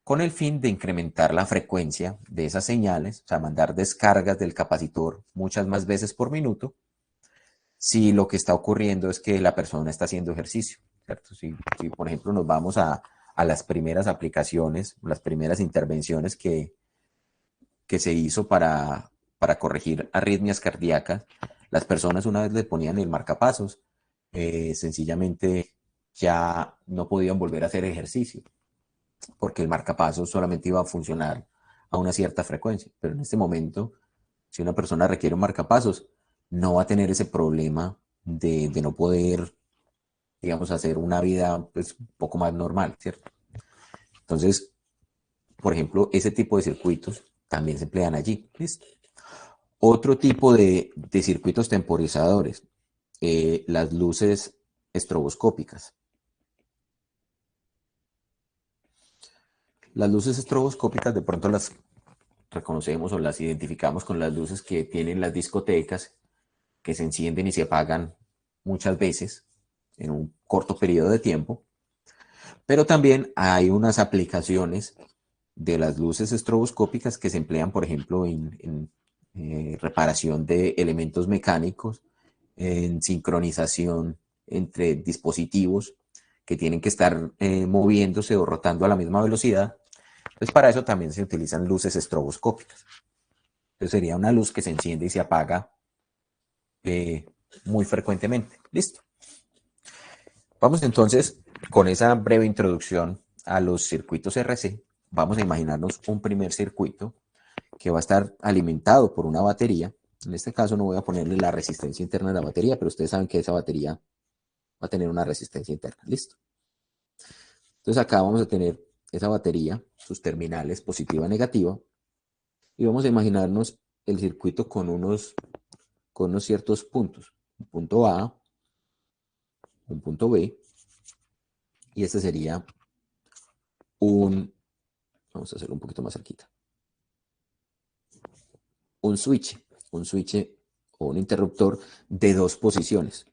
con el fin de incrementar la frecuencia de esas señales, o sea, mandar descargas del capacitor muchas más veces por minuto, si lo que está ocurriendo es que la persona está haciendo ejercicio, ¿cierto? Si por ejemplo, nos vamos a las primeras aplicaciones, las primeras intervenciones que se hizo para corregir arritmias cardíacas, las personas una vez le ponían el marcapasos, sencillamente ya no podían volver a hacer ejercicio, porque el marcapasos solamente iba a funcionar a una cierta frecuencia. Pero en este momento, si una persona requiere un marcapasos, no va a tener ese problema de no poder, digamos, hacer una vida pues, un poco más normal, ¿cierto? Entonces, por ejemplo, ese tipo de circuitos también se emplean allí. ¿Listo? Otro tipo de circuitos temporizadores, las luces estroboscópicas. Las luces estroboscópicas de pronto las reconocemos o las identificamos con las luces que tienen las discotecas, que se encienden y se apagan muchas veces en un corto periodo de tiempo. Pero también hay unas aplicaciones de las luces estroboscópicas que se emplean, por ejemplo, en reparación de elementos mecánicos, en sincronización entre dispositivos que tienen que estar moviéndose o rotando a la misma velocidad. Entonces, para eso también se utilizan luces estroboscópicas. Entonces, sería una luz que se enciende y se apaga muy frecuentemente. Listo. Vamos entonces, con esa breve introducción a los circuitos RC, vamos a imaginarnos un primer circuito que va a estar alimentado por una batería. En este caso no voy a ponerle la resistencia interna de la batería, pero ustedes saben que esa batería va a tener una resistencia interna. Listo. Entonces acá vamos a tener esa batería, sus terminales positiva y negativa, y vamos a imaginarnos el circuito con unos ciertos puntos. Un punto A, un punto B, y este sería vamos a hacerlo un poquito más cerquita, un switch o un interruptor de dos posiciones.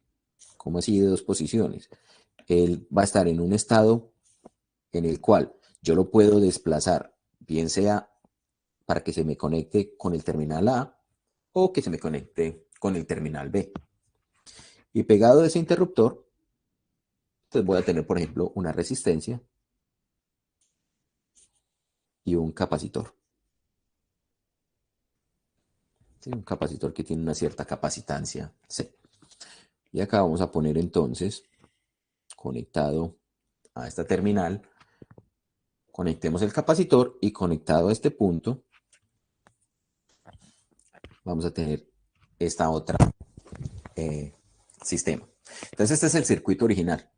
¿Cómo así de dos posiciones? Él va a estar en un estado en el cual yo lo puedo desplazar, bien sea para que se me conecte con el terminal A o que se me conecte con el terminal B. Y pegado a ese interruptor, pues voy a tener, por ejemplo, una resistencia y un capacitor. ¿Sí? Un capacitor que tiene una cierta capacitancia C. Y acá vamos a poner entonces, conectado a esta terminal, conectemos el capacitor y conectado a este punto, vamos a tener esta otra sistema. Entonces este es el circuito original.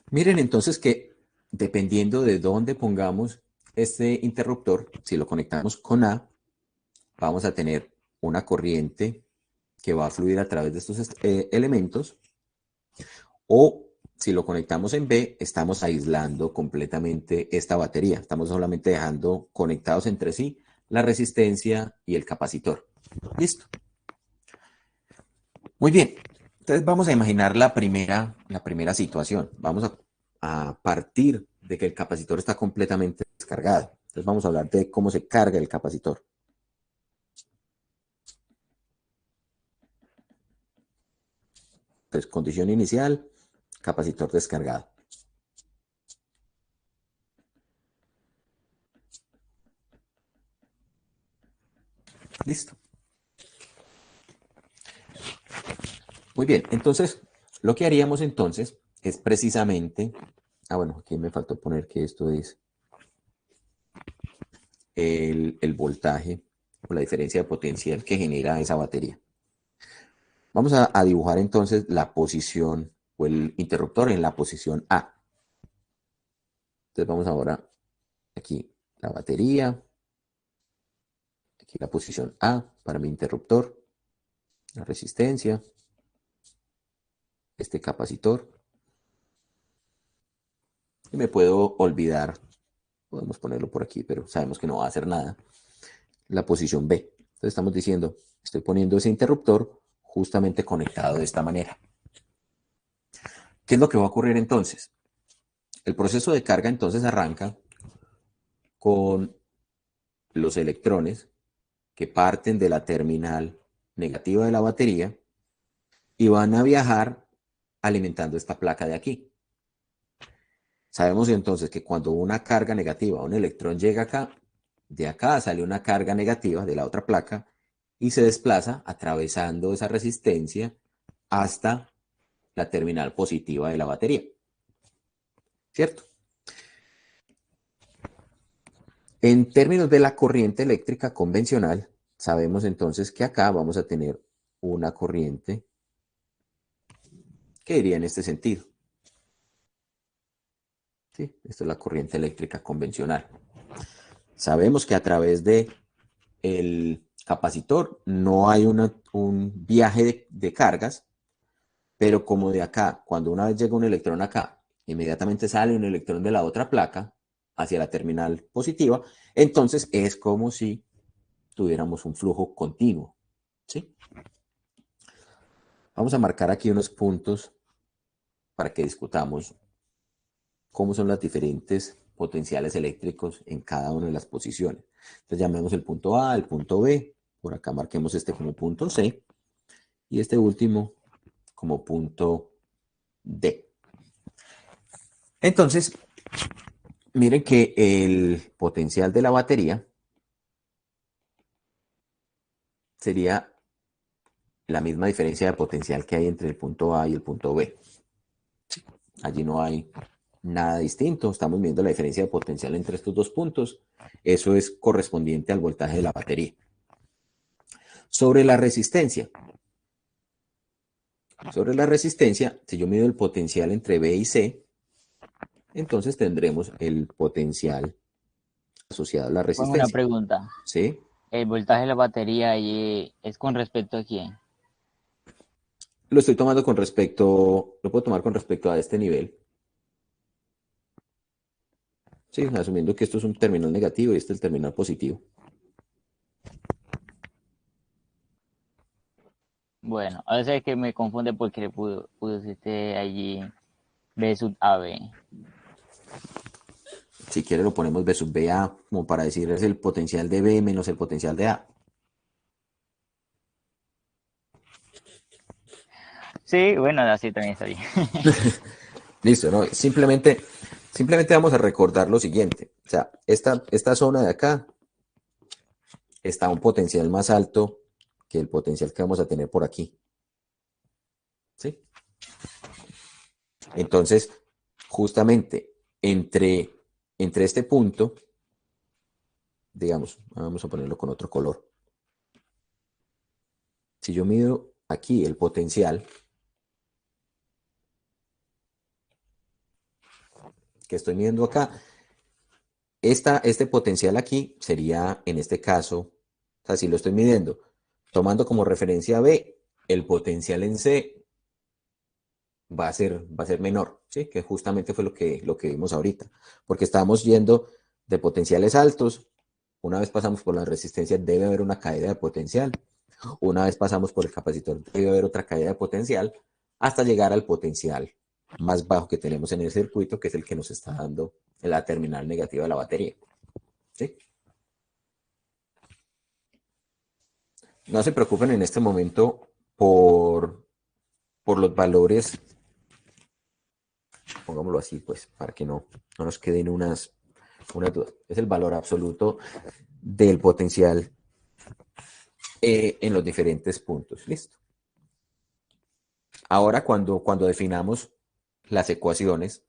Miren entonces que dependiendo de dónde pongamos este interruptor, si lo conectamos con A, vamos a tener una corriente que va a fluir a través de estos elementos, o si lo conectamos en B, estamos aislando completamente esta batería. Estamos solamente dejando conectados entre sí la resistencia y el capacitor. Listo. Muy bien. Entonces vamos a imaginar la primera situación. Vamos a partir de que el capacitor está completamente descargado. Entonces vamos a hablar de cómo se carga el capacitor. Entonces, condición inicial, capacitor descargado. Listo. Muy bien, entonces, lo que haríamos entonces es precisamente, bueno, aquí me faltó poner que esto es el voltaje o la diferencia de potencial que genera esa batería. Vamos a dibujar entonces la posición o el interruptor en la posición A. Entonces vamos ahora aquí la batería, aquí la posición A para mi interruptor, la resistencia, este capacitor, y me puedo olvidar, podemos ponerlo por aquí, pero sabemos que no va a hacer nada, la posición B. Entonces estamos diciendo, estoy poniendo ese interruptor justamente conectado de esta manera. ¿Qué es lo que va a ocurrir entonces? El proceso de carga entonces arranca con los electrones que parten de la terminal negativa de la batería y van a viajar alimentando esta placa de aquí. Sabemos entonces que cuando una carga negativa, un electrón llega acá, de acá sale una carga negativa de la otra placa y se desplaza atravesando esa resistencia hasta la terminal positiva de la batería. ¿Cierto? En términos de la corriente eléctrica convencional, sabemos entonces que acá vamos a tener una corriente que iría en este sentido. ¿Sí? Esta es la corriente eléctrica convencional. Sabemos que a través de el capacitor no hay un viaje de cargas, pero como de acá, cuando una vez llega un electrón acá, inmediatamente sale un electrón de la otra placa hacia la terminal positiva, entonces es como si tuviéramos un flujo continuo. ¿Sí? Vamos a marcar aquí unos puntos para que discutamos cómo son los diferentes potenciales eléctricos en cada una de las posiciones. Entonces llamemos el punto A, el punto B, por acá marquemos este como punto C y este último como punto D. Entonces, miren que el potencial de la batería sería la misma diferencia de potencial que hay entre el punto A y el punto B. Allí no hay nada distinto, estamos viendo la diferencia de potencial entre estos dos puntos. Eso es correspondiente al voltaje de la batería. Sobre la resistencia. Sobre la resistencia, si yo mido el potencial entre B y C, entonces tendremos el potencial asociado a la Pongo una resistencia. pregunta. ¿Sí? ¿El voltaje de la batería ahí es con respecto a quién? Lo estoy tomando con respecto, lo puedo tomar con respecto a este nivel. Sí, asumiendo que esto es un terminal negativo y este es el terminal positivo. Bueno, a veces es que me confunde porque le pusiste allí B sub AB. Si quiere lo ponemos B sub BA, como para decir es el potencial de B menos el potencial de A. Sí, bueno, así también está bien. Listo, ¿no? Simplemente vamos a recordar lo siguiente. O sea, esta zona de acá está a un potencial más alto que el potencial que vamos a tener por aquí. ¿Sí? Entonces, justamente entre este punto, digamos, vamos a ponerlo con otro color. Si yo mido aquí el potencial que estoy midiendo acá, este potencial aquí sería, en este caso, o sea, si lo estoy midiendo, tomando como referencia B, el potencial en C va a ser menor, ¿sí? Que justamente fue lo que vimos ahorita, porque estábamos yendo de potenciales altos, una vez pasamos por la resistencia debe haber una caída de potencial, una vez pasamos por el capacitor debe haber otra caída de potencial, hasta llegar al potencial más bajo que tenemos en el circuito, que es el que nos está dando la terminal negativa de la batería. ¿Sí? No se preocupen en este momento por los valores, pongámoslo así, pues, para que no nos queden unas dudas. Es el valor absoluto del potencial en los diferentes puntos. ¿Listo? Ahora, cuando definamos las ecuaciones,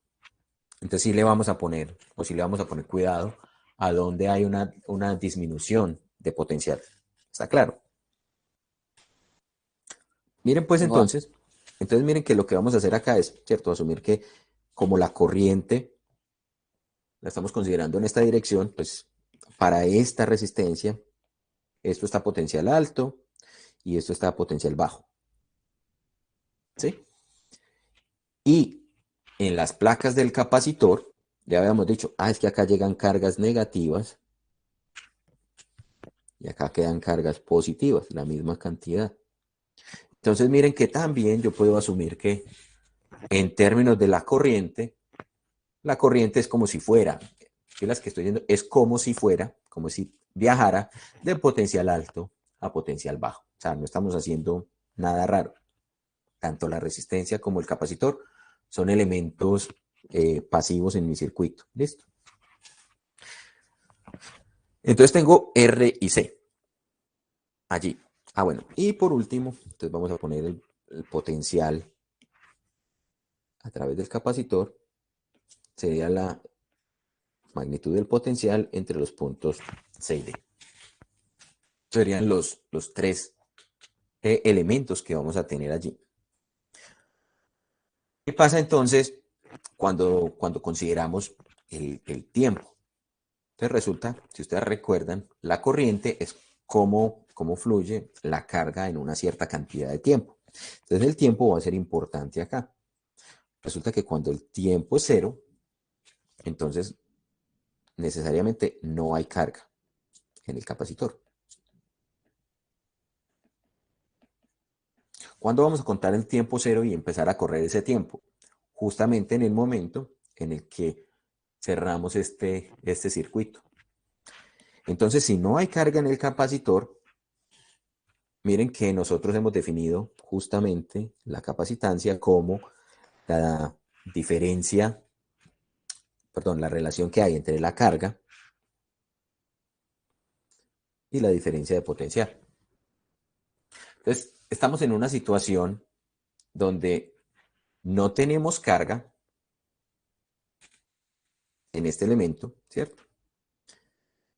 entonces sí le vamos a poner, o sí le vamos a poner cuidado a donde hay una disminución de potencial. ¿Está claro? Miren pues Bueno, entonces miren que lo que vamos a hacer acá es, ¿cierto? Asumir que como la corriente la estamos considerando en esta dirección, pues para esta resistencia, esto está a potencial alto y esto está a potencial bajo. ¿Sí? Y en las placas del capacitor, ya habíamos dicho, es que acá llegan cargas negativas y acá quedan cargas positivas, la misma cantidad. Entonces miren que también yo puedo asumir que en términos de la corriente es como si fuera, yo las que estoy viendo es como si fuera, como si viajara de potencial alto a potencial bajo. O sea, no estamos haciendo nada raro. Tanto la resistencia como el capacitor son elementos pasivos en mi circuito. ¿Listo? Entonces tengo R y C allí. Bueno, y por último, entonces vamos a poner el potencial a través del capacitor. Sería la magnitud del potencial entre los puntos C y D. Serían los tres elementos que vamos a tener allí. ¿Qué pasa entonces cuando consideramos el tiempo? Entonces resulta, si ustedes recuerdan, la corriente es cómo fluye la carga en una cierta cantidad de tiempo. Entonces el tiempo va a ser importante acá. Resulta que cuando el tiempo es 0, entonces necesariamente no hay carga en el capacitor. ¿Cuándo vamos a contar el tiempo 0 y empezar a correr ese tiempo? Justamente en el momento en el que cerramos este circuito. Entonces, si no hay carga en el capacitor, miren que nosotros hemos definido justamente la capacitancia como la diferencia, perdón, la relación que hay entre la carga y la diferencia de potencial. Entonces, estamos en una situación donde no tenemos carga en este elemento, ¿cierto?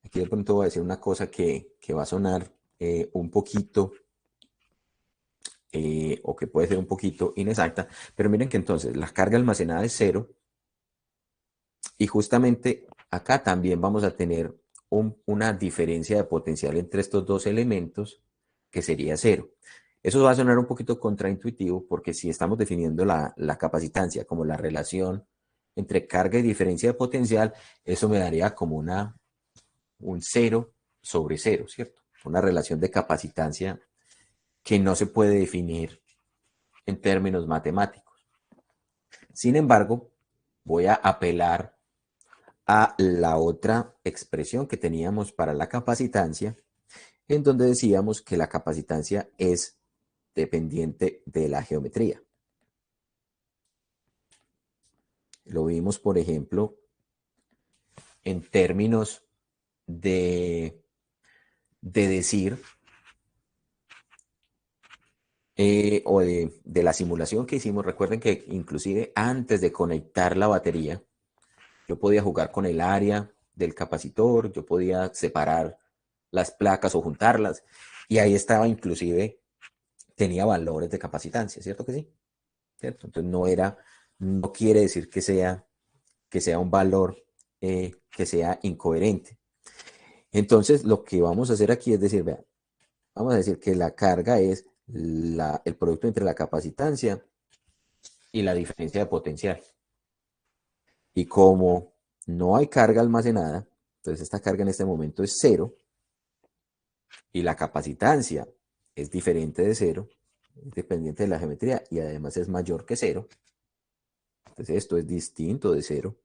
Aquí de pronto voy a decir una cosa que va a sonar un poquito o que puede ser un poquito inexacta, pero miren que entonces la carga almacenada es 0 y justamente acá también vamos a tener una diferencia de potencial entre estos dos elementos que sería 0. Eso va a sonar un poquito contraintuitivo porque si estamos definiendo la capacitancia como la relación entre carga y diferencia de potencial, eso me daría como un 0 sobre 0, ¿cierto? Una relación de capacitancia que no se puede definir en términos matemáticos. Sin embargo, voy a apelar a la otra expresión que teníamos para la capacitancia, en donde decíamos que la capacitancia es dependiente de la geometría. Lo vimos, por ejemplo, en términos de decir o de la simulación que hicimos. Recuerden que inclusive antes de conectar la batería, yo podía jugar con el área del capacitor, yo podía separar las placas o juntarlas, y ahí estaba inclusive, tenía valores de capacitancia, ¿cierto que sí? ¿Cierto? Entonces no quiere decir que sea un valor que sea incoherente. Entonces lo que vamos a hacer aquí es decir, vean, vamos a decir que la carga es el producto entre la capacitancia y la diferencia de potencial. Y como no hay carga almacenada, entonces esta carga en este momento es 0 y la capacitancia es diferente de 0, es dependiente de la geometría y además es mayor que 0. Entonces esto es distinto de 0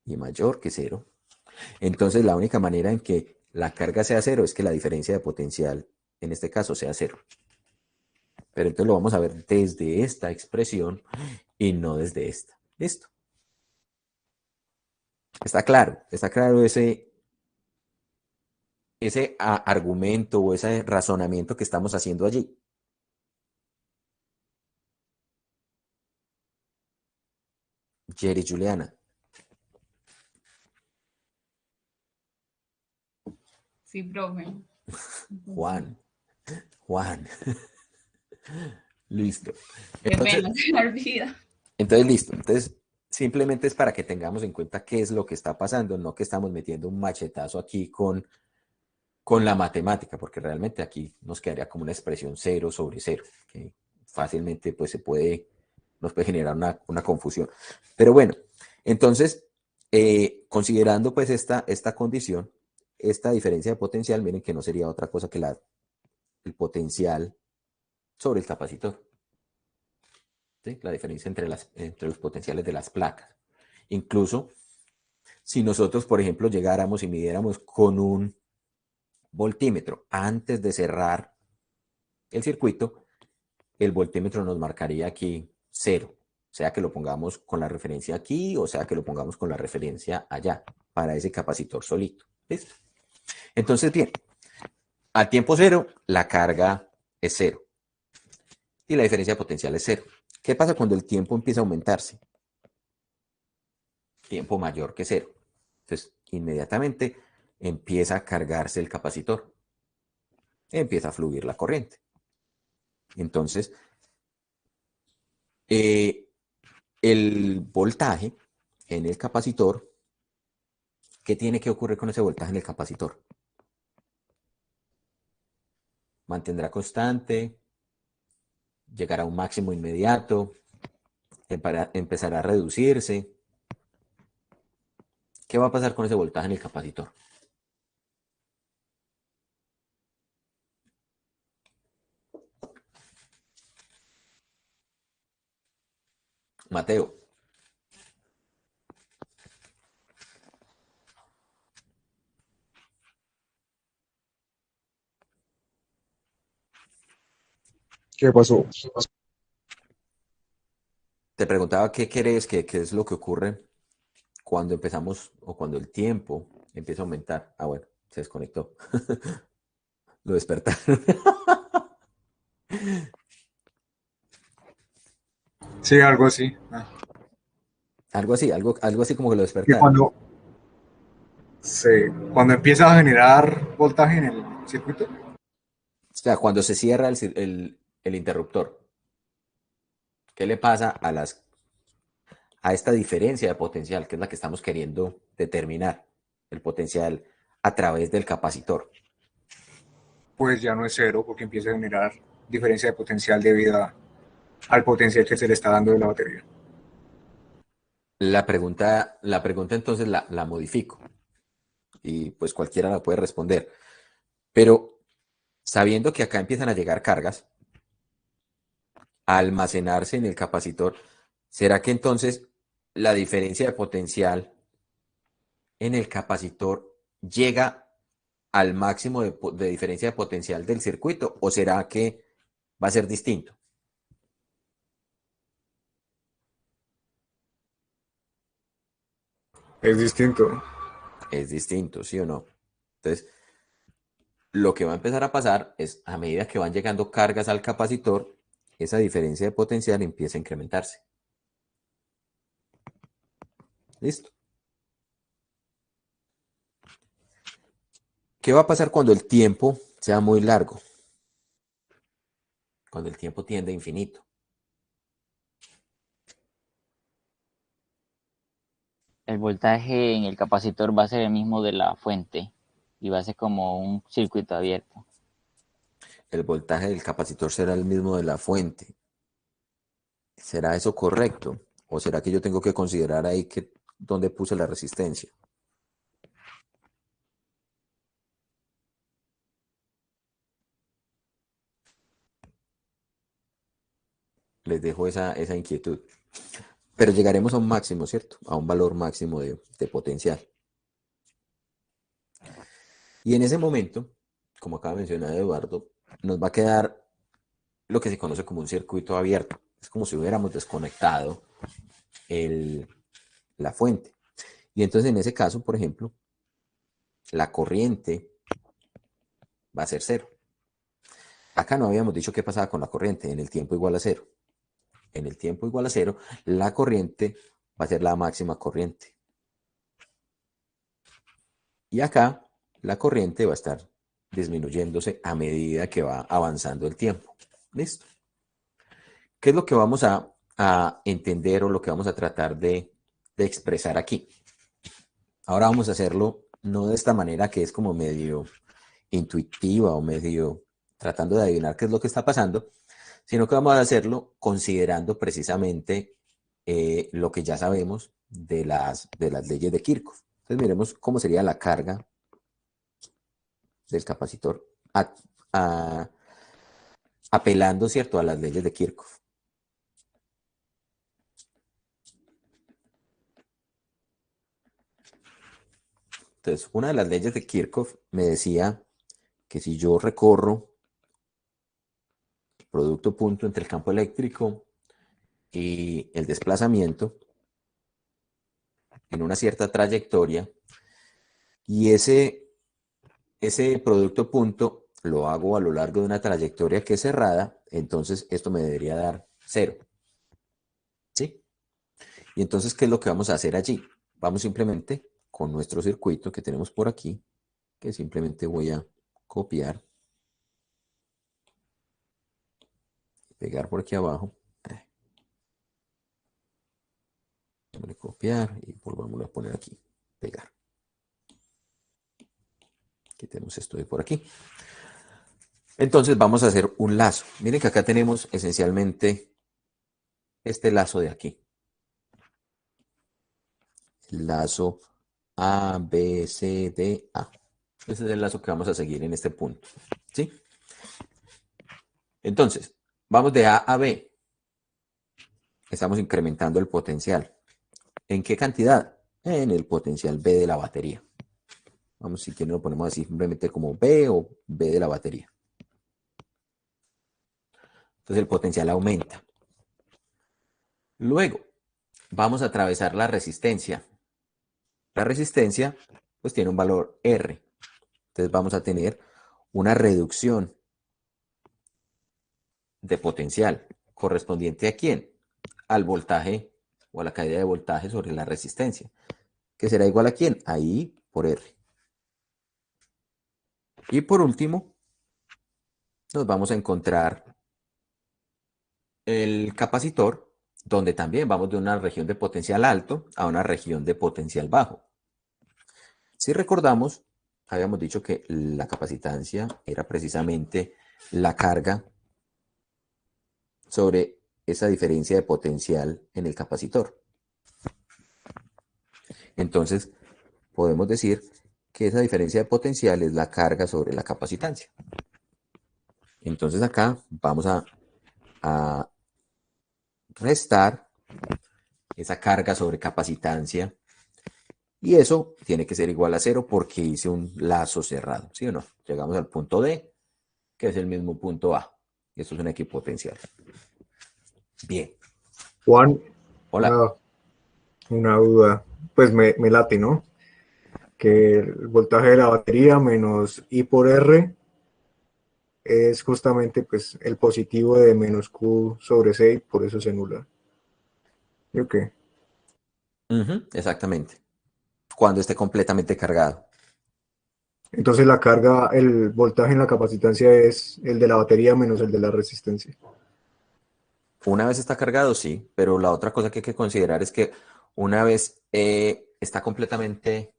y mayor que 0. Entonces la única manera en que la carga sea 0 es que la diferencia de potencial en este caso sea 0. Pero entonces lo vamos a ver desde esta expresión y no desde esta. ¿Listo? Está claro ese argumento o ese razonamiento que estamos haciendo allí. Jerry Juliana. Sí, profe. Juan. Listo. Qué pena, se me olvida. Entonces, listo. Entonces, simplemente es para que tengamos en cuenta qué es lo que está pasando, no que estamos metiendo un machetazo aquí con la matemática, porque realmente aquí nos quedaría como una expresión 0/0, que fácilmente pues nos puede generar una confusión. Pero bueno, entonces, considerando pues esta condición, esta diferencia de potencial, miren que no sería otra cosa que el potencial sobre el capacitor. ¿Sí? La diferencia entre los potenciales de las placas. Incluso, si nosotros, por ejemplo, llegáramos y midiéramos con un voltímetro antes de cerrar el circuito, el voltímetro nos marcaría aquí 0, sea que lo pongamos con la referencia aquí o sea que lo pongamos con la referencia allá, para ese capacitor solito. ¿Listo? Entonces, bien, al tiempo 0, la carga es 0 y la diferencia potencial es 0. ¿Qué pasa cuando el tiempo empieza a aumentarse? Tiempo mayor que 0. Entonces, inmediatamente empieza a cargarse el capacitor. Empieza a fluir la corriente. Entonces, el voltaje en el capacitor, ¿qué tiene que ocurrir con ese voltaje en el capacitor? Mantendrá constante, llegará a un máximo inmediato, empezará a reducirse. ¿Qué va a pasar con ese voltaje en el capacitor? Mateo. ¿Qué pasó? Te preguntaba qué crees, qué es lo que ocurre cuando empezamos o cuando el tiempo empieza a aumentar. Ah, bueno, se desconectó. Lo despertaron. Sí, algo así. Algo así como que lo Que despertaron. cuando empieza a generar voltaje en el circuito, O sea, cuando se cierra el interruptor, ¿qué le pasa a esta diferencia de potencial, que es la que estamos queriendo determinar? El potencial a través del capacitor. pues ya no es 0 porque empieza a generar diferencia de potencial debido al potencial que se le está dando de la batería. La pregunta entonces la modifico y pues cualquiera la puede responder. Pero sabiendo que acá empiezan a llegar cargas a almacenarse en el capacitor, ¿será que entonces la diferencia de potencial en el capacitor llega al máximo de diferencia de potencial del circuito? ¿O será que va a ser distinto? Es distinto. Es distinto, ¿sí o no? Entonces, lo que va a empezar a pasar es, a medida que van llegando cargas al capacitor, esa diferencia de potencial empieza a incrementarse. ¿Listo? ¿Qué va a pasar cuando el tiempo sea muy largo? Cuando el tiempo tiende a infinito. El voltaje en el capacitor va a ser el mismo de la fuente y va a ser como un circuito abierto. El voltaje del capacitor será el mismo de la fuente. ¿Será eso correcto? ¿O será que yo tengo que considerar ahí que dónde puse la resistencia? Les dejo esa inquietud. Pero llegaremos a un máximo, ¿cierto? A un valor máximo de potencial. Y en ese momento, como acaba de mencionar Eduardo, nos va a quedar lo que se conoce como un circuito abierto. Es como si hubiéramos desconectado la fuente. Y entonces en ese caso, por ejemplo, la corriente va a ser 0. Acá no habíamos dicho qué pasaba con la corriente en el tiempo igual a 0. En el tiempo igual a 0, la corriente va a ser la máxima corriente. Y acá la corriente va a estar disminuyéndose a medida que va avanzando el tiempo. ¿Listo? ¿Qué es lo que vamos a entender o lo que vamos a tratar de de expresar aquí. Ahora vamos a hacerlo no de esta manera que es como medio intuitiva o medio tratando de adivinar qué es lo que está pasando, sino que vamos a hacerlo considerando precisamente lo que ya sabemos de las leyes de Kirchhoff. Entonces miremos cómo sería la carga del capacitor apelando, ¿cierto?, a las leyes de Kirchhoff. Entonces, una de las leyes de Kirchhoff me decía que si yo recorro el producto punto entre el campo eléctrico y el desplazamiento en una cierta trayectoria, y ese producto punto lo hago a lo largo de una trayectoria que es cerrada, entonces esto me debería dar 0. ¿Sí? Y entonces, ¿qué es lo que vamos a hacer allí? Vamos simplemente con nuestro circuito que tenemos por aquí, que simplemente voy a copiar, pegar por aquí abajo. Voy a copiar y volvamos a poner aquí, pegar. Quitemos esto de por aquí. Entonces vamos a hacer un lazo. Miren que acá tenemos esencialmente este lazo de aquí. Lazo A, B, C, D, A. Ese es el lazo que vamos a seguir en este punto. ¿Sí? Entonces, vamos de A a B. Estamos incrementando el potencial. ¿En qué cantidad? En el potencial B de la batería. Vamos, si quieren lo ponemos así simplemente como B o B de la batería. Entonces el potencial aumenta. Luego, vamos a atravesar la resistencia. La resistencia, pues tiene un valor R. Entonces vamos a tener una reducción de potencial correspondiente ¿a quién? Al voltaje o a la caída de voltaje sobre la resistencia, que será igual ¿a quién? A I por R. Y por último, nos vamos a encontrar el capacitor, donde también vamos de una región de potencial alto a una región de potencial bajo. Si recordamos, habíamos dicho que la capacitancia era precisamente la carga sobre esa diferencia de potencial en el capacitor. Entonces, podemos decir que esa diferencia de potencial es la carga sobre la capacitancia. Entonces acá vamos a restar esa carga sobre capacitancia y eso tiene que ser igual a 0 porque hice un lazo cerrado, ¿sí o no? Llegamos al punto D, que es el mismo punto A. Y esto es una equipotencial. Bien. Juan, Hola. una duda, pues me late, ¿no? Que el voltaje de la batería menos I por R es justamente pues el positivo de menos Q sobre C y por eso se anula. ¿Y qué? Exactamente. Cuando esté completamente cargado. Entonces la carga, el voltaje en la capacitancia es el de la batería menos el de la resistencia. Una vez está cargado, sí, pero la otra cosa que hay que considerar es que una vez está completamente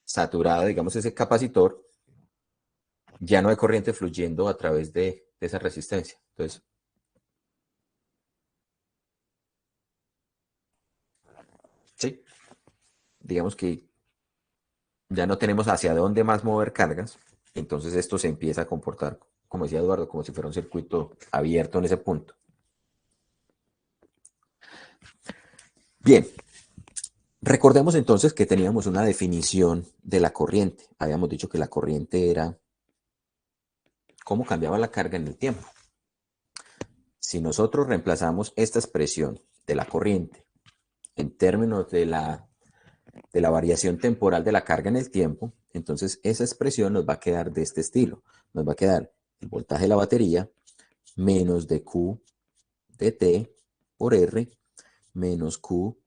saturado, digamos, ese capacitor, ya no hay corriente fluyendo a través de esa resistencia. Entonces, sí, digamos que ya no tenemos hacia dónde más mover cargas, entonces esto se empieza a comportar, como decía Eduardo, como si fuera un circuito abierto en ese punto. Bien, recordemos entonces que teníamos una definición de la corriente. Habíamos dicho que la corriente era cómo cambiaba la carga en el tiempo. Si nosotros reemplazamos esta expresión de la corriente en términos de la variación temporal de la carga en el tiempo, entonces esa expresión nos va a quedar de este estilo. Nos va a quedar el voltaje de la batería menos de Q de T por R menos Q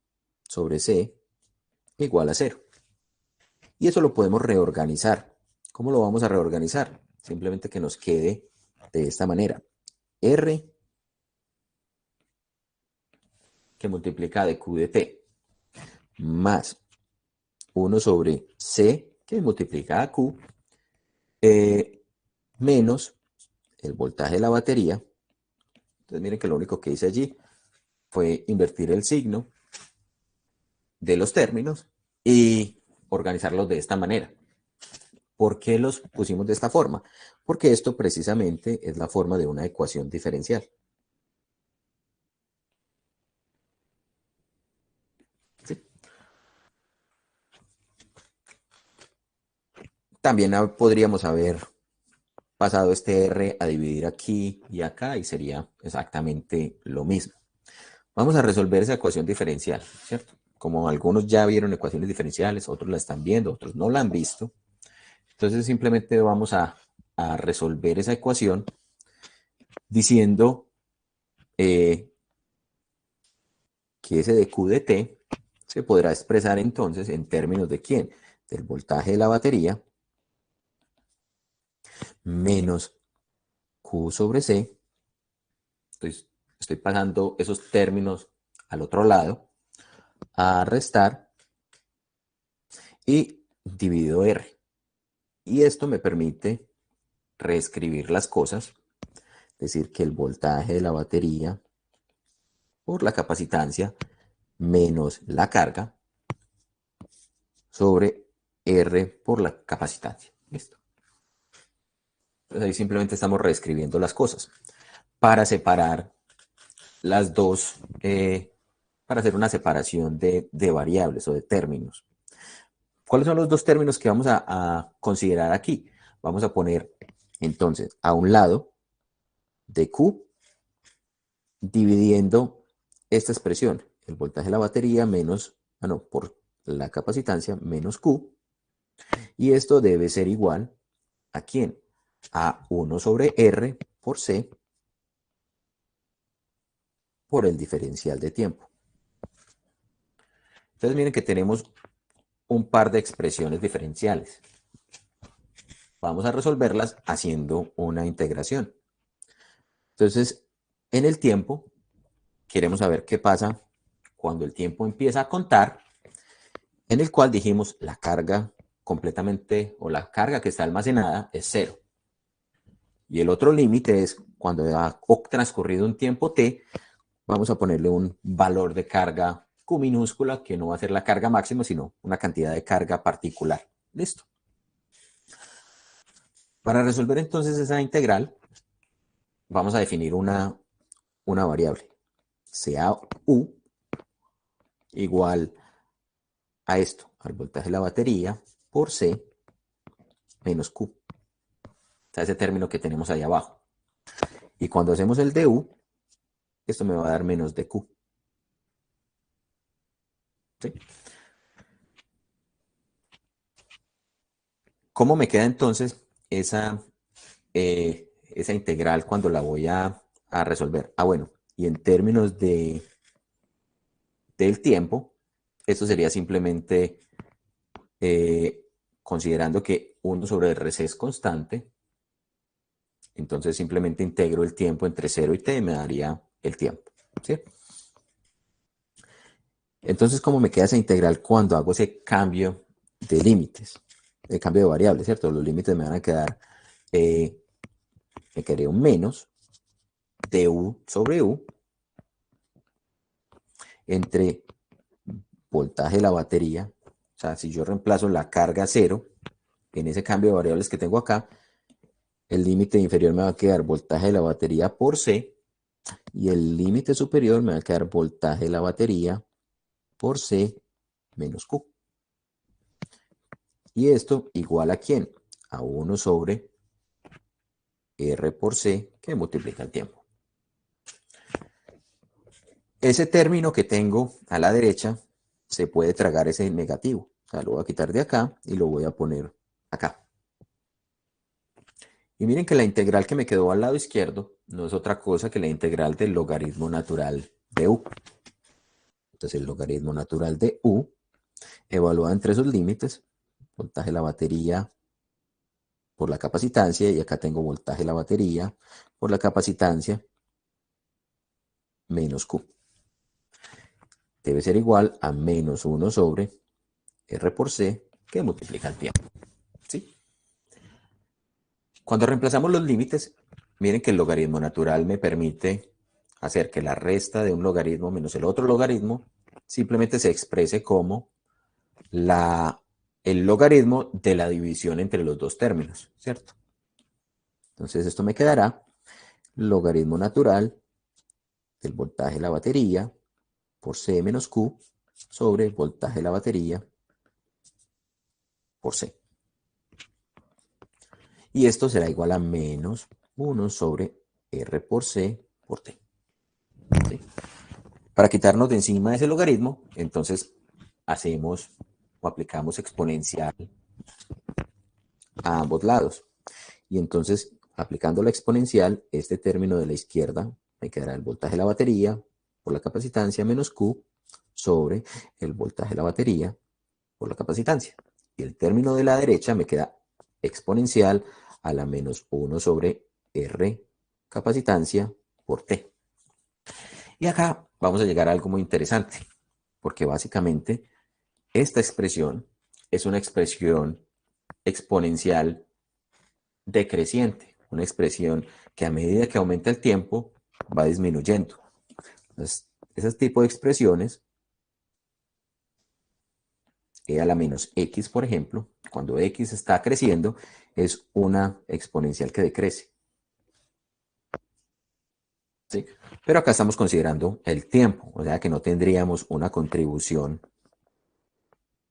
sobre C igual a 0. Y eso lo podemos reorganizar. ¿Cómo lo vamos a reorganizar? Simplemente que nos quede de esta manera. R que multiplica de Q de T. más 1 sobre C, que multiplica a Q, menos el voltaje de la batería. Entonces miren que lo único que hice allí fue invertir el signo de los términos y organizarlos de esta manera. ¿Por qué los pusimos de esta forma? Porque esto precisamente es la forma de una ecuación diferencial. ¿Sí? También podríamos haber pasado este R a dividir aquí y acá y sería exactamente lo mismo. Vamos a resolver esa ecuación diferencial, ¿cierto? Como algunos ya vieron ecuaciones diferenciales, otros la están viendo, otros no la han visto. Entonces simplemente vamos a resolver esa ecuación diciendo que ese de Q de T se podrá expresar entonces en términos de ¿quién? Del voltaje de la batería menos Q sobre C. Entonces estoy pasando esos términos al otro lado a restar y dividido R. Y esto me permite reescribir las cosas, decir que el voltaje de la batería por la capacitancia menos la carga sobre R por la capacitancia. ¿Listo? Entonces ahí simplemente estamos reescribiendo las cosas para separar las dos, para hacer una separación de variables o de términos. ¿Cuáles son los dos términos que vamos a considerar aquí? Vamos a poner entonces a un lado de Q dividiendo esta expresión, el voltaje de la batería menos, por la capacitancia menos Q, y esto debe ser igual ¿a quién? A 1 sobre R por C por el diferencial de tiempo. Entonces miren que tenemos un par de expresiones diferenciales. Vamos a resolverlas haciendo una integración. Entonces, en el tiempo, queremos saber qué pasa cuando el tiempo empieza a contar, en el cual dijimos la carga completamente, o la carga que está almacenada es 0. Y el otro límite es cuando ha transcurrido un tiempo t, vamos a ponerle un valor de carga Q minúscula, que no va a ser la carga máxima, sino una cantidad de carga particular. Listo. Para resolver entonces esa integral, vamos a definir una variable, sea U igual a esto, al voltaje de la batería por C menos Q. O sea, ese término que tenemos ahí abajo. Y cuando hacemos el du, esto me va a dar menos dq. ¿Sí? ¿Cómo me queda entonces esa integral cuando la voy a resolver? Ah, bueno, y en términos del tiempo, esto sería simplemente considerando que 1 sobre RC es constante, entonces simplemente integro el tiempo entre 0 y t y me daría el tiempo. ¿Sí? Entonces, ¿cómo me queda esa integral cuando hago ese cambio de límites? El cambio de variables, ¿cierto? Los límites me van a quedar, me quedaría un menos de u sobre u entre voltaje de la batería. O sea, si yo reemplazo la carga 0 en ese cambio de variables que tengo acá, el límite inferior me va a quedar voltaje de la batería por C y el límite superior me va a quedar voltaje de la batería por C menos Q. Y esto igual a ¿quién? A 1 sobre R por C que multiplica el tiempo. Ese término que tengo a la derecha se puede tragar ese negativo. O sea, lo voy a quitar de acá y lo voy a poner acá. Y miren que la integral que me quedó al lado izquierdo no es otra cosa que la integral del logaritmo natural de u. Entonces el logaritmo natural de u, evaluado entre sus límites, voltaje de la batería por la capacitancia, y acá tengo voltaje de la batería por la capacitancia menos Q. debe ser igual a menos 1 sobre R por C, que multiplica el tiempo. ¿Sí? Cuando reemplazamos los límites, miren que el logaritmo natural me permite hacer que la resta de un logaritmo menos el otro logaritmo simplemente se exprese como el logaritmo de la división entre los dos términos, ¿cierto? Entonces esto me quedará logaritmo natural del voltaje de la batería por C menos Q sobre voltaje de la batería por C. Y esto será igual a menos 1 sobre R por C por T. ¿Sí? Para quitarnos de encima ese logaritmo, entonces hacemos o aplicamos exponencial a ambos lados. Y entonces, aplicando la exponencial, este término de la izquierda me quedará el voltaje de la batería por la capacitancia menos Q sobre el voltaje de la batería por la capacitancia. Y el término de la derecha me queda exponencial a la menos 1 sobre R capacitancia por T. Y acá vamos a llegar a algo muy interesante, porque básicamente esta expresión es una expresión exponencial decreciente, una expresión que a medida que aumenta el tiempo va disminuyendo. Entonces, ese tipo de expresiones, e a la menos x, por ejemplo, cuando x está creciendo, es una exponencial que decrece. ¿Sí? Pero acá estamos considerando el tiempo, o sea que no tendríamos una contribución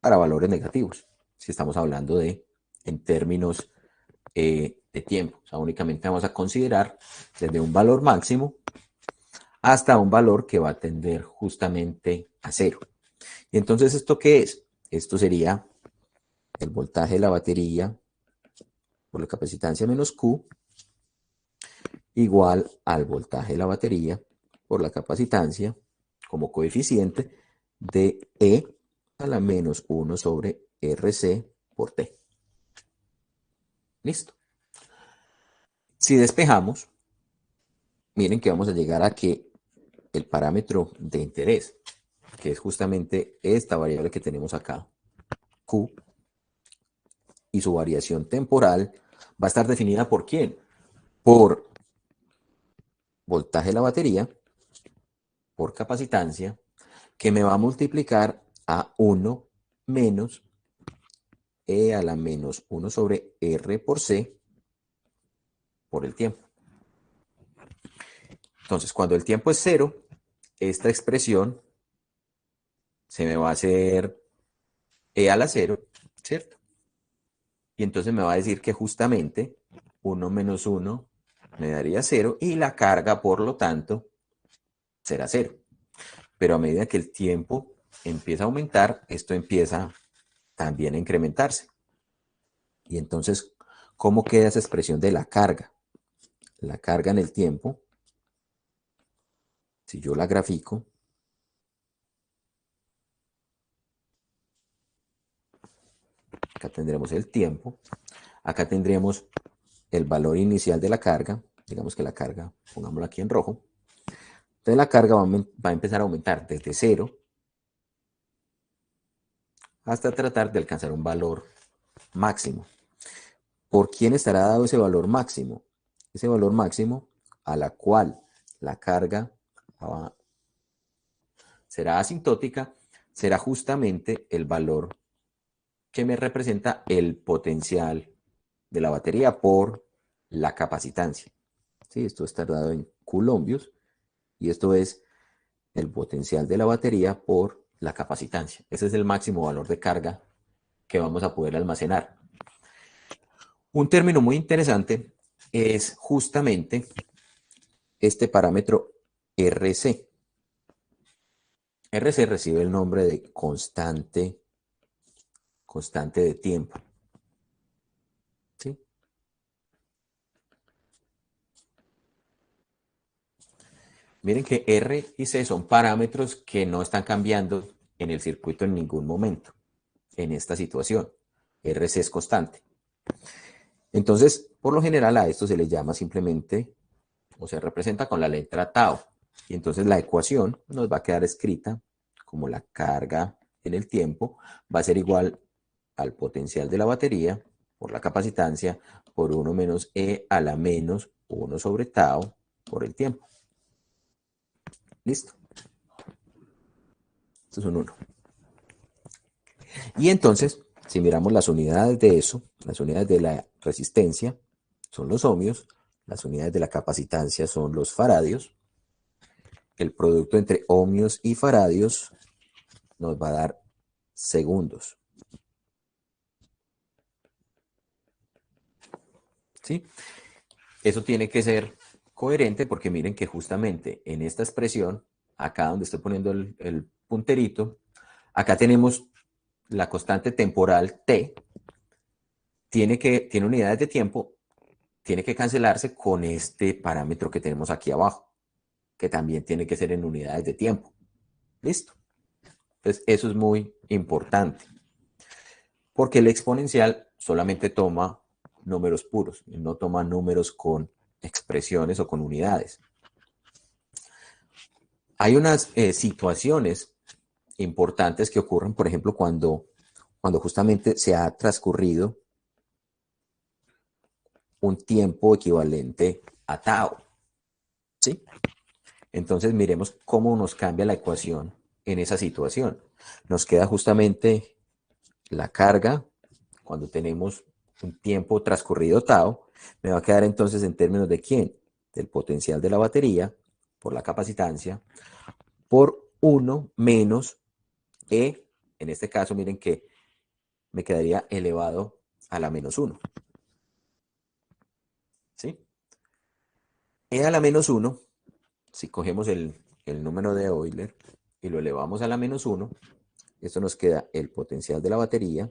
para valores negativos, si estamos hablando en términos de tiempo. O sea, únicamente vamos a considerar desde un valor máximo hasta un valor que va a tender justamente a cero. Y entonces, ¿esto qué es? Esto sería el voltaje de la batería por la capacitancia menos Q igual al voltaje de la batería por la capacitancia como coeficiente de E a la menos 1 sobre RC por T. Listo. Si despejamos, miren que vamos a llegar a que el parámetro de interés, que es justamente esta variable que tenemos acá, Q, y su variación temporal, va a estar definida ¿por quién? Por voltaje de la batería, por capacitancia, que me va a multiplicar a 1 menos E a la menos 1 sobre R por C por el tiempo. Entonces, cuando el tiempo es 0, esta expresión se me va a hacer E a la 0, ¿cierto? Y entonces me va a decir que justamente 1 menos 1 me daría 0 y la carga, por lo tanto, será 0. Pero a medida que el tiempo empieza a aumentar, esto empieza también a incrementarse. Y entonces, ¿cómo queda esa expresión de la carga? La carga en el tiempo, si yo la grafico, acá tendremos el tiempo, acá tendremos el valor inicial de la carga, digamos que la carga, pongámosla aquí en rojo, entonces la carga va a empezar a aumentar desde 0 hasta tratar de alcanzar un valor máximo. ¿Por quién estará dado ese valor máximo? Ese valor máximo a la cual la carga será asintótica, será justamente el valor que me representa el potencial de la batería por la capacitancia. ¿Sí? Esto está dado en coulombios y esto es el potencial de la batería por la capacitancia. Ese es el máximo valor de carga que vamos a poder almacenar. Un término muy interesante es justamente este parámetro RC. RC recibe el nombre de constante de tiempo. ¿Sí? Miren que R y C son parámetros que no están cambiando en el circuito en ningún momento, en esta situación. RC es constante. Entonces, por lo general a esto se le llama simplemente, o se representa con la letra tau. Y entonces la ecuación nos va a quedar escrita como la carga en el tiempo, va a ser igual al potencial de la batería por la capacitancia por 1 menos E a la menos 1 sobre tau por el tiempo. ¿Listo? Esto es un 1. Y entonces, si miramos las unidades de eso, las unidades de la resistencia son los ohmios, las unidades de la capacitancia son los faradios. El producto entre ohmios y faradios nos va a dar segundos. ¿Sí? Eso tiene que ser coherente porque miren que justamente en esta expresión, acá donde estoy poniendo el punterito, acá tenemos la constante temporal t, tiene unidades de tiempo, tiene que cancelarse con este parámetro que tenemos aquí abajo, que también tiene que ser en unidades de tiempo. ¿Listo? Entonces, eso es muy importante, porque el exponencial solamente toma números puros, no toma números con expresiones o con unidades. Hay unas situaciones importantes que ocurren, por ejemplo, cuando justamente se ha transcurrido un tiempo equivalente a tau. ¿Sí? Entonces miremos cómo nos cambia la ecuación en esa situación. Nos queda justamente la carga cuando tenemos un tiempo transcurrido tau. Me va a quedar entonces en términos de ¿quién? Del potencial de la batería por la capacitancia por 1 menos E. En este caso miren que me quedaría elevado a la menos 1. ¿Sí? E a la menos 1, si cogemos el número de Euler y lo elevamos a la menos 1, esto nos queda el potencial de la batería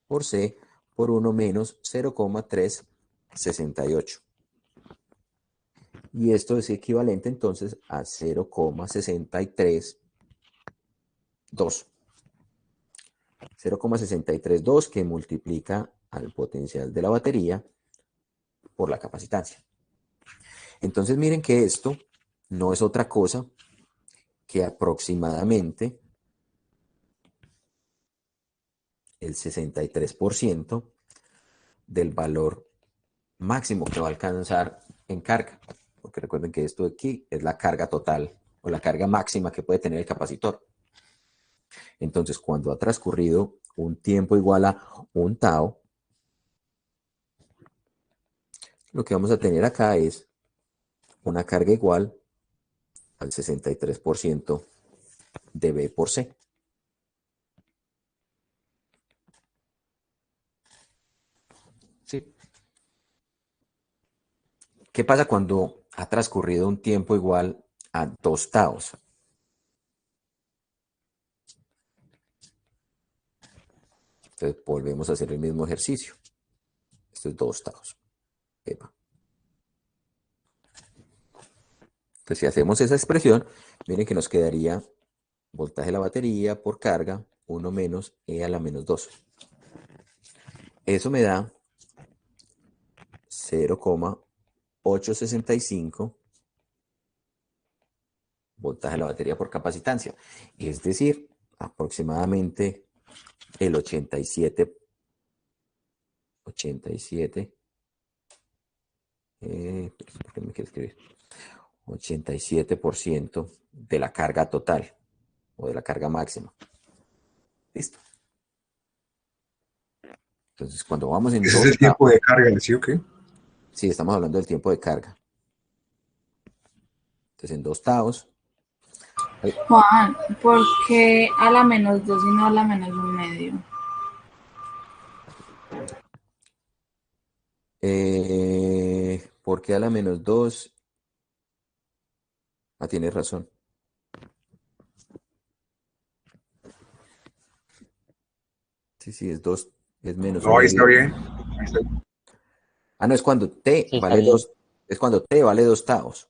por C por 1 menos 0,368. Y esto es equivalente entonces a 0,632. 0,632 que multiplica al potencial de la batería por la capacitancia. Entonces miren que esto no es otra cosa que aproximadamente el 63% del valor máximo que va a alcanzar en carga. Porque recuerden que esto de aquí es la carga total o la carga máxima que puede tener el capacitor. Entonces, cuando ha transcurrido un tiempo igual a un tau, lo que vamos a tener acá es una carga igual al 63% de B por C. ¿Sí? ¿Qué pasa cuando ha transcurrido un tiempo igual a 2 taus? Entonces volvemos a hacer el mismo ejercicio. Esto es 2 taus. Epa. Entonces si hacemos esa expresión, miren que nos quedaría voltaje de la batería por carga 1 menos E a la menos 2. Eso me da 0,865 voltaje de la batería por capacitancia. Es decir, aproximadamente el 87, ¿por qué no me quiere escribir? 87% de la carga total o de la carga máxima. ¿Listo? Entonces, cuando vamos en Ese es 2 el tiempo de carga, ¿sí o qué? sí, estamos hablando del tiempo de carga. Entonces, en 2 taos. Juan, ¿por qué a la menos 2 y no a la menos 1,5? ¿Por qué a la menos 2? Ah, tienes razón. Sí, es 2, es menos No, ahí está 1,5. bien. Ahí está bien. Ah, no, es cuando T Sí, está vale bien. 2, es cuando T vale 2 taos.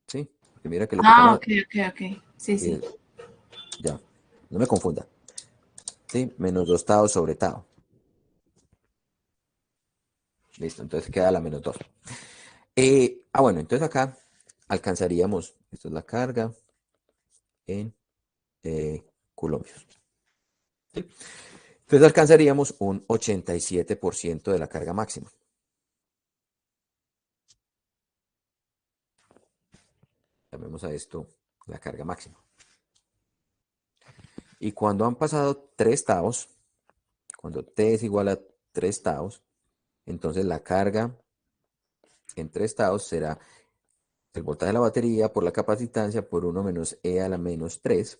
¿Sí? Porque mira que lo que Ah, estamos... ok. Sí, sí. Ya, no me confunda. ¿Sí? Menos 2 taos sobre tao. Listo, entonces queda la menos 2. Bueno, entonces acá alcanzaríamos, esto es la carga en coulombs. ¿Sí? Entonces alcanzaríamos un 87% de la carga máxima. Llamemos a esto la carga máxima. Y cuando han pasado 3 taos, cuando T es igual a 3 taos, entonces la carga en 3 taos será el voltaje de la batería por la capacitancia por 1 menos E a la menos 3.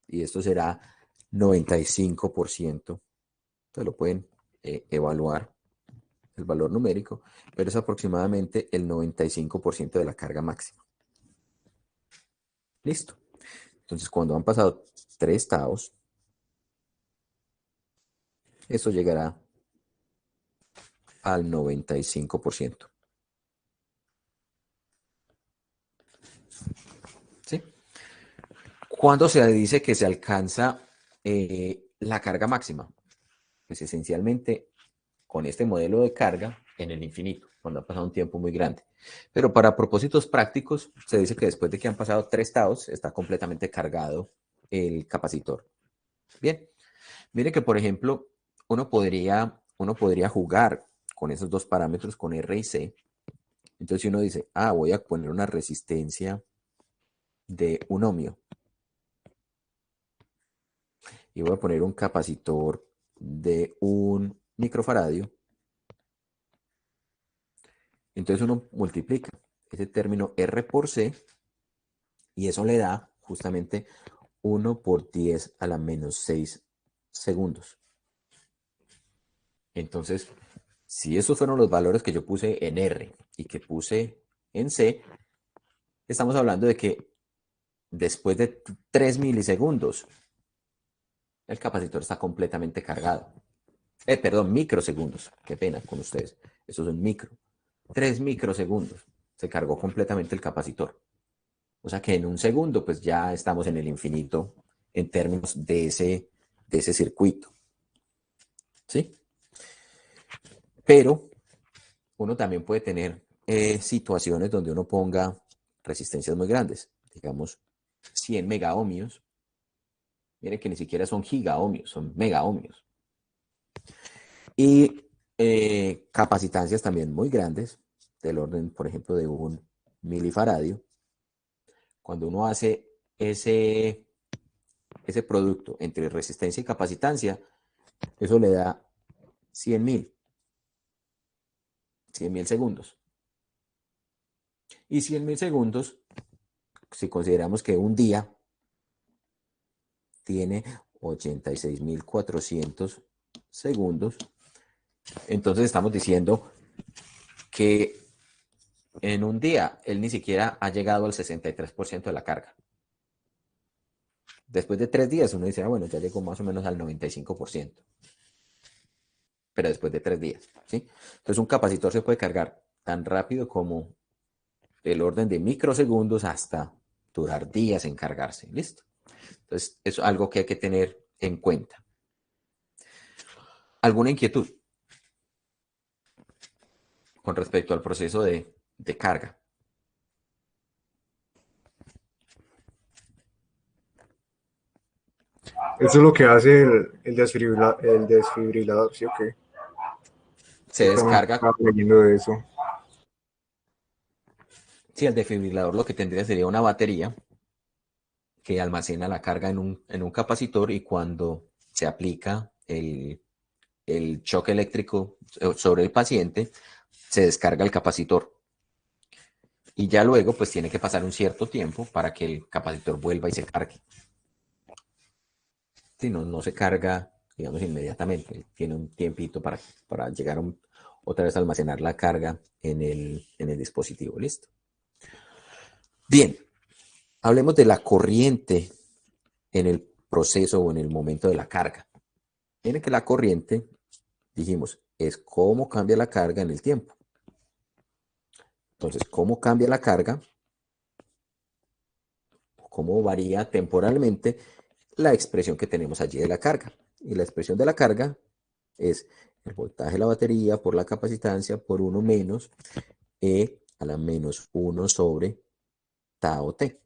Y esto será 95%. Entonces lo pueden evaluar el valor numérico, pero es aproximadamente el 95% de la carga máxima. Listo. Entonces cuando han pasado 3 taos, eso llegará al 95%. ¿Sí? ¿Cuándo se dice que se alcanza la carga máxima? Pues esencialmente con este modelo de carga en el infinito, cuando ha pasado un tiempo muy grande. Pero para propósitos prácticos, se dice que después de que han pasado 3 taos, está completamente cargado el capacitor. Bien, mire que, por ejemplo, uno podría jugar con esos dos parámetros, con R y C. Entonces, si uno dice, voy a poner una resistencia de 1 ohmio y voy a poner un capacitor de 1 microfaradio, entonces uno multiplica ese término R por C y eso le da justamente 1 por 10 a la menos 6 segundos. Entonces, si esos fueron los valores que yo puse en R y que puse en C, estamos hablando de que después de 3 milisegundos, el capacitor está completamente cargado. Perdón, microsegundos. Qué pena con ustedes. Eso es un micro. 3 microsegundos. Se cargó completamente el capacitor. O sea que en un segundo, pues ya estamos en el infinito en términos de ese circuito. ¿Sí? Pero uno también puede tener situaciones donde uno ponga resistencias muy grandes. Digamos, 100 megaohmios. Miren que ni siquiera son gigaohmios, son megaohmios. Y capacitancias también muy grandes, del orden, por ejemplo, de 1 milifaradio. Cuando uno hace ese producto entre resistencia y capacitancia, eso le da 100.000 segundos. Y 100.000 segundos, si consideramos que un día tiene 86.400 segundos, entonces estamos diciendo que en un día él ni siquiera ha llegado al 63% de la carga. Después de 3 días uno dice, bueno, ya llegó más o menos al 95%. Pero después de 3 días, ¿sí? Entonces un capacitor se puede cargar tan rápido como el orden de microsegundos hasta durar días en cargarse. ¿Listo? Entonces, eso es algo que hay que tener en cuenta. ¿Alguna inquietud con respecto al proceso de carga? Eso es lo que hace el desfibrilador, ¿sí o qué? Se Yo también descarga. estaba leyendo de eso. Sí, el desfibrilador lo que tendría sería una batería que almacena la carga en un capacitor y cuando se aplica el choque eléctrico sobre el paciente, se descarga el capacitor. Y ya luego, pues tiene que pasar un cierto tiempo para que el capacitor vuelva y se cargue. Si no, no se carga, digamos, inmediatamente. Tiene un tiempito para llegar otra vez a almacenar la carga en el dispositivo. ¿Listo? Bien, hablemos de la corriente en el proceso o en el momento de la carga. Miren que la corriente, dijimos, es cómo cambia la carga en el tiempo. Entonces, ¿cómo cambia la carga? ¿Cómo varía temporalmente la expresión que tenemos allí de la carga? Y la expresión de la carga es el voltaje de la batería por la capacitancia por 1 menos E a la menos 1 sobre tau T.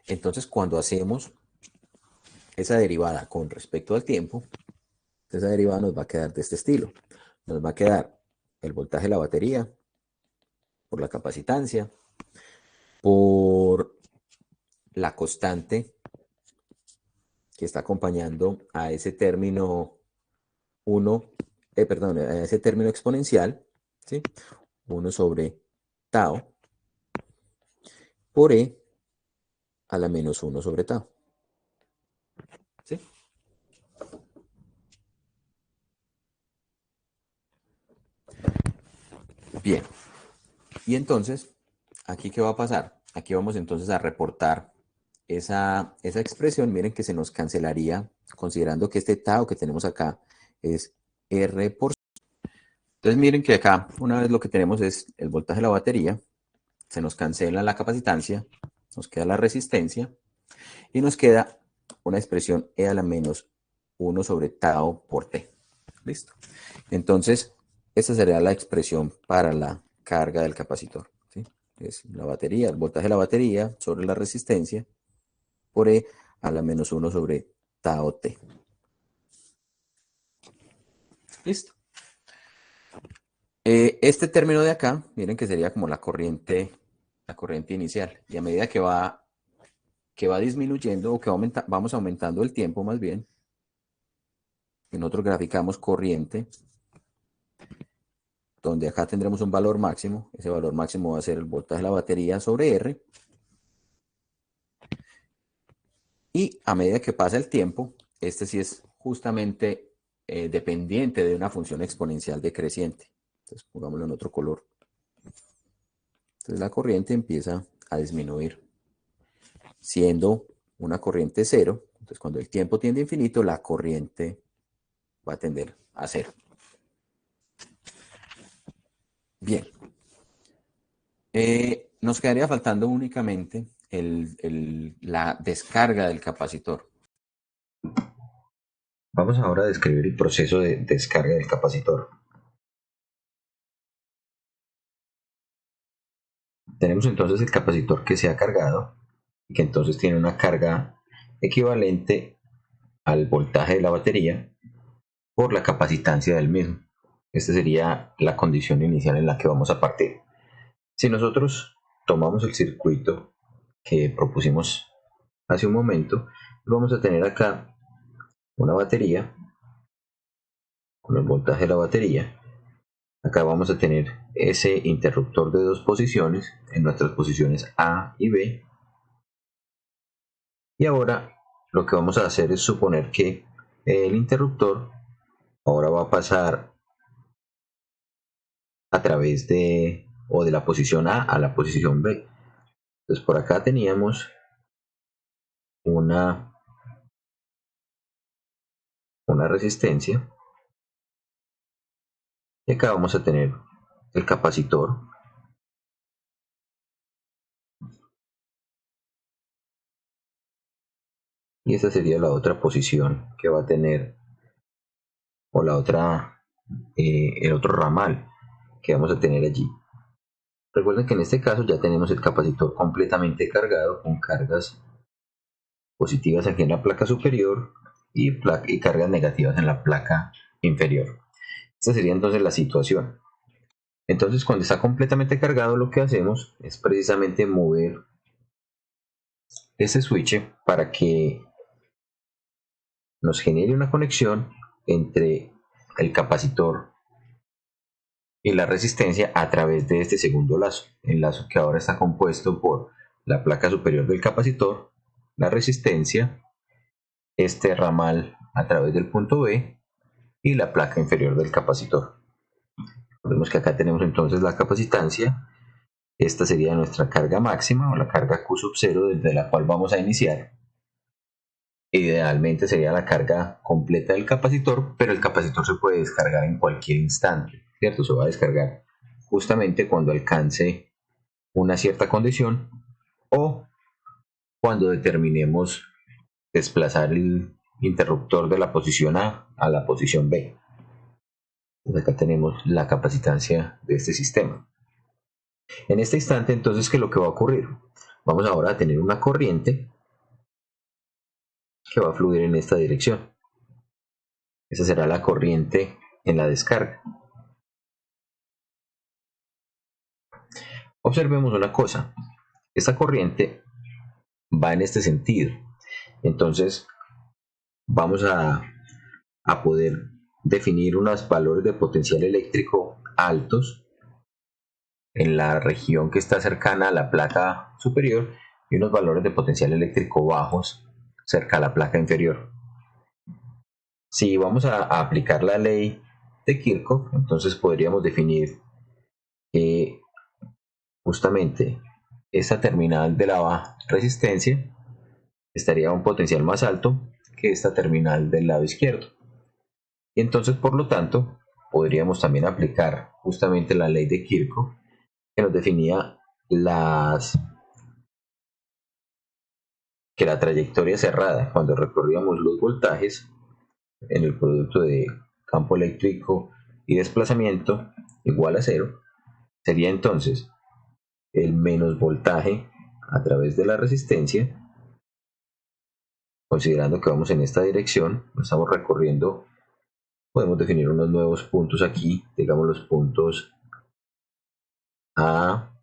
Entonces, cuando hacemos esa derivada con respecto al tiempo, esa derivada nos va a quedar de este estilo. Nos va a quedar el voltaje de la batería por la capacitancia, por la constante que está acompañando a ese término 1, a ese término exponencial, ¿sí? 1 sobre tau, por E a la menos 1 sobre tau. ¿Sí? Bien. Y entonces, ¿aquí qué va a pasar? Aquí vamos entonces a reportar esa expresión. Miren que se nos cancelaría, considerando que este tau que tenemos acá es R por C. Entonces miren que acá, una vez lo que tenemos es el voltaje de la batería, se nos cancela la capacitancia, nos queda la resistencia, y nos queda una expresión E a la menos 1 sobre tau por T. ¿Listo? Entonces, esta sería la expresión para la carga del capacitor. ¿Sí? Es la batería, el voltaje de la batería sobre la resistencia por E a la menos 1 sobre tau T. ¿Listo? Este término de acá, miren que sería como la corriente inicial. Y a medida que va disminuyendo o que vamos aumentando el tiempo más bien, que nosotros graficamos corriente, donde acá tendremos un valor máximo. Ese valor máximo va a ser el voltaje de la batería sobre R. Y a medida que pasa el tiempo, este sí es justamente dependiente de una función exponencial decreciente. Entonces pongámoslo en otro color. Entonces la corriente empieza a disminuir, siendo una corriente cero. Entonces cuando el tiempo tiende a infinito, la corriente va a tender a cero. Bien. Nos quedaría faltando únicamente la descarga del capacitor. Vamos ahora a describir el proceso de descarga del capacitor. Tenemos entonces el capacitor que se ha cargado y que entonces tiene una carga equivalente al voltaje de la batería por la capacitancia del mismo. Esta sería la condición inicial en la que vamos a partir. Si nosotros tomamos el circuito que propusimos hace un momento, vamos a tener acá una batería con el voltaje de la batería. Acá vamos a tener ese interruptor de dos posiciones en nuestras posiciones A y B. Y ahora lo que vamos a hacer es suponer que el interruptor ahora va a pasar a través de la posición A la posición B. Entonces por acá teníamos una resistencia. Y acá vamos a tener el capacitor. Y esta sería la otra posición que va a tener, o la otra, el otro ramal que vamos a tener allí. Recuerden que en este caso ya tenemos el capacitor completamente cargado con cargas positivas aquí en la placa superior y cargas negativas en la placa inferior. Esta sería entonces la situación. Entonces cuando está completamente cargado, lo que hacemos es precisamente mover ese switch para que nos genere una conexión entre el capacitor y la resistencia a través de este segundo lazo, el lazo que ahora está compuesto por la placa superior del capacitor, la resistencia, este ramal a través del punto B y la placa inferior del capacitor. Vemos que acá tenemos entonces la capacitancia. Esta sería nuestra carga máxima o la carga Q sub 0 desde la cual vamos a iniciar. Idealmente sería la carga completa del capacitor, pero el capacitor se puede descargar en cualquier instante, ¿cierto? Se va a descargar justamente cuando alcance una cierta condición o cuando determinemos desplazar el interruptor de la posición A a la posición B. Entonces acá tenemos la capacitancia de este sistema. En este instante entonces, ¿qué es lo que va a ocurrir? Vamos ahora a tener una corriente que va a fluir en esta dirección. Esa será la corriente en la descarga. Observemos una cosa. Esta corriente va en este sentido. Entonces vamos a poder definir unos valores de potencial eléctrico altos en la región que está cercana a la placa superior y unos valores de potencial eléctrico bajos cerca a la placa inferior. Si vamos a aplicar la ley de Kirchhoff, entonces podríamos definir justamente esta terminal de la resistencia estaría a un potencial más alto que esta terminal del lado izquierdo. Y entonces, por lo tanto, podríamos también aplicar justamente la ley de Kirchhoff que nos definía que la trayectoria cerrada cuando recorríamos los voltajes en el producto de campo eléctrico y desplazamiento igual a 0 sería entonces el menos voltaje a través de la resistencia, considerando que vamos en esta dirección, estamos recorriendo, podemos definir unos nuevos puntos aquí, digamos los puntos A,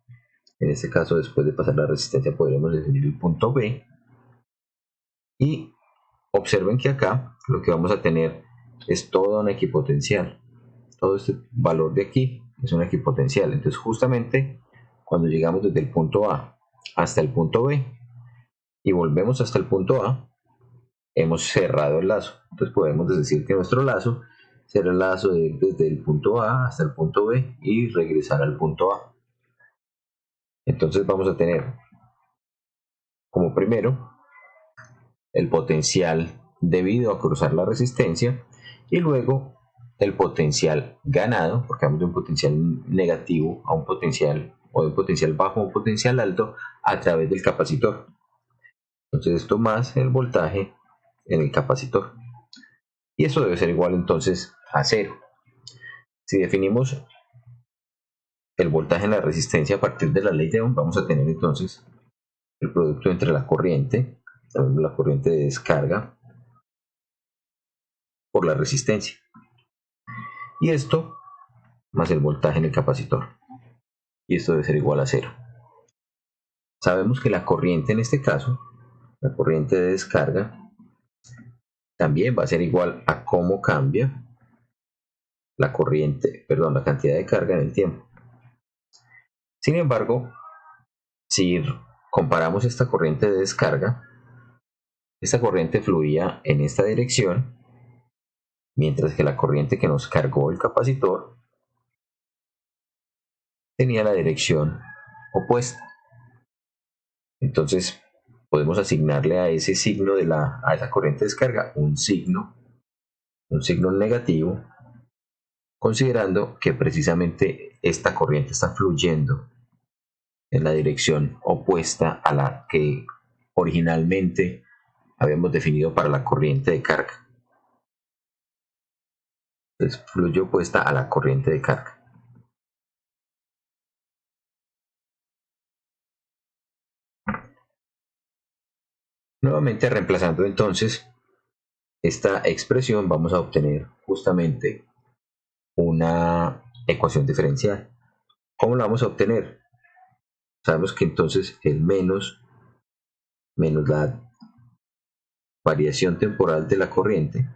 en este caso después de pasar la resistencia podremos definir el punto B, y observen que acá lo que vamos a tener es toda una equipotencial, todo este valor de aquí es una equipotencial, entonces justamente cuando llegamos desde el punto A hasta el punto B y volvemos hasta el punto A, hemos cerrado el lazo. Entonces podemos decir que nuestro lazo será el lazo desde el punto A hasta el punto B y regresar al punto A. Entonces vamos a tener como primero el potencial debido a cruzar la resistencia y luego el potencial ganado, porque vamos de un potencial negativo a un potencial o de un potencial bajo a un potencial alto a través del capacitor. Entonces esto más el voltaje en el capacitor. Y eso debe ser igual entonces a 0. Si definimos el voltaje en la resistencia a partir de la ley de Ohm, vamos a tener entonces el producto entre la corriente de descarga por la resistencia. Y esto más el voltaje en el capacitor. Y esto debe ser igual a 0. Sabemos que la corriente en este caso, la corriente de descarga, también va a ser igual a cómo cambia la cantidad de carga en el tiempo. Sin embargo, si comparamos esta corriente de descarga, esta corriente fluía en esta dirección, mientras que la corriente que nos cargó el capacitor tenía la dirección opuesta. Entonces, podemos asignarle a ese signo a esa corriente de descarga un signo negativo, considerando que precisamente esta corriente está fluyendo en la dirección opuesta a la que originalmente habíamos definido para la corriente de carga. Entonces, fluye opuesta a la corriente de carga. Nuevamente, reemplazando entonces esta expresión, vamos a obtener justamente una ecuación diferencial. ¿Cómo la vamos a obtener? Sabemos que entonces el menos la variación temporal de la corriente,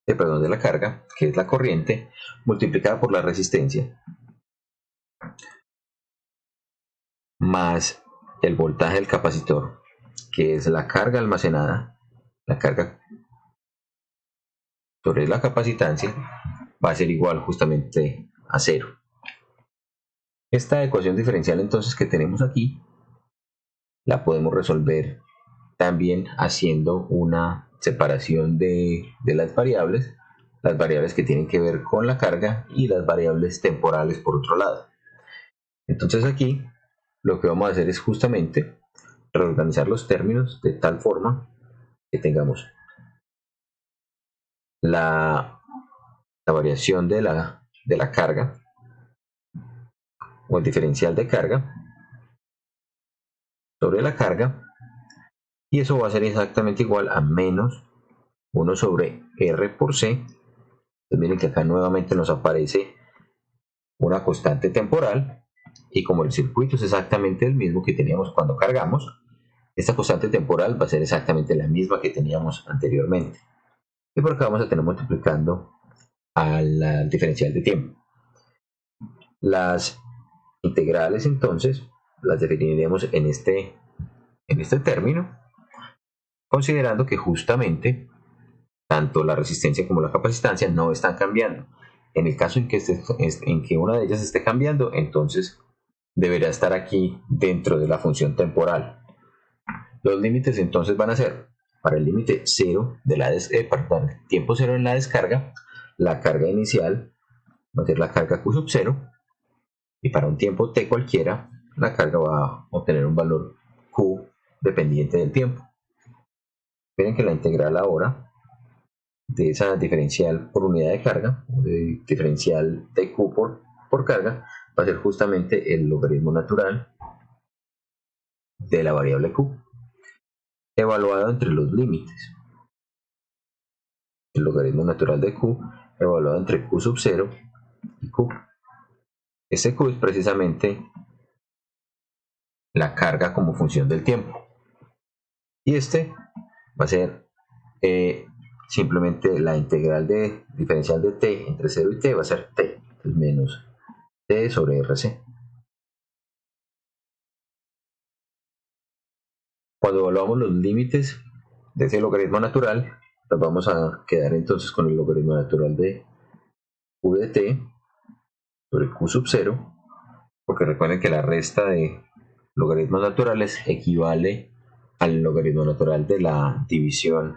de la carga, que es la corriente, multiplicada por la resistencia, más el voltaje del capacitor, que es la carga almacenada, la carga sobre la capacitancia, va a ser igual justamente a 0. Esta ecuación diferencial entonces que tenemos aquí, la podemos resolver también haciendo una separación de las variables que tienen que ver con la carga y las variables temporales por otro lado. Entonces aquí lo que vamos a hacer es justamente reorganizar los términos de tal forma que tengamos la variación de la carga o el diferencial de carga sobre la carga Y eso va a ser exactamente igual a menos 1 sobre R por C. Entonces miren que acá nuevamente nos aparece una constante temporal, y como el circuito es exactamente el mismo que teníamos cuando cargamos, esta constante temporal va a ser exactamente la misma que teníamos anteriormente. Y por acá vamos a tener multiplicando al diferencial de tiempo. Las integrales entonces las definiremos en este término, considerando que justamente tanto la resistencia como la capacistancia no están cambiando. En el caso en que una de ellas esté cambiando, entonces deberá estar aquí dentro de la función temporal. Los límites entonces van a ser, para el límite 0 de tiempo 0 en la descarga, la carga inicial va a ser la carga Q sub 0, y para un tiempo t cualquiera, la carga va a obtener un valor Q dependiente del tiempo. Miren que la integral ahora de esa diferencial por unidad de carga, o de diferencial de Q por carga, va a ser justamente el logaritmo natural de la variable Q, evaluado entre los límites. El logaritmo natural de Q evaluado entre Q sub 0 y Q. Este Q es precisamente la carga como función del tiempo. Y este va a ser simplemente la integral de diferencial de t entre 0 y t va a ser t, entonces menos t sobre rc. Cuando evaluamos los límites de ese logaritmo natural, nos vamos a quedar entonces con el logaritmo natural de q de t sobre q sub 0, porque recuerden que la resta de logaritmos naturales equivale al logaritmo natural de la división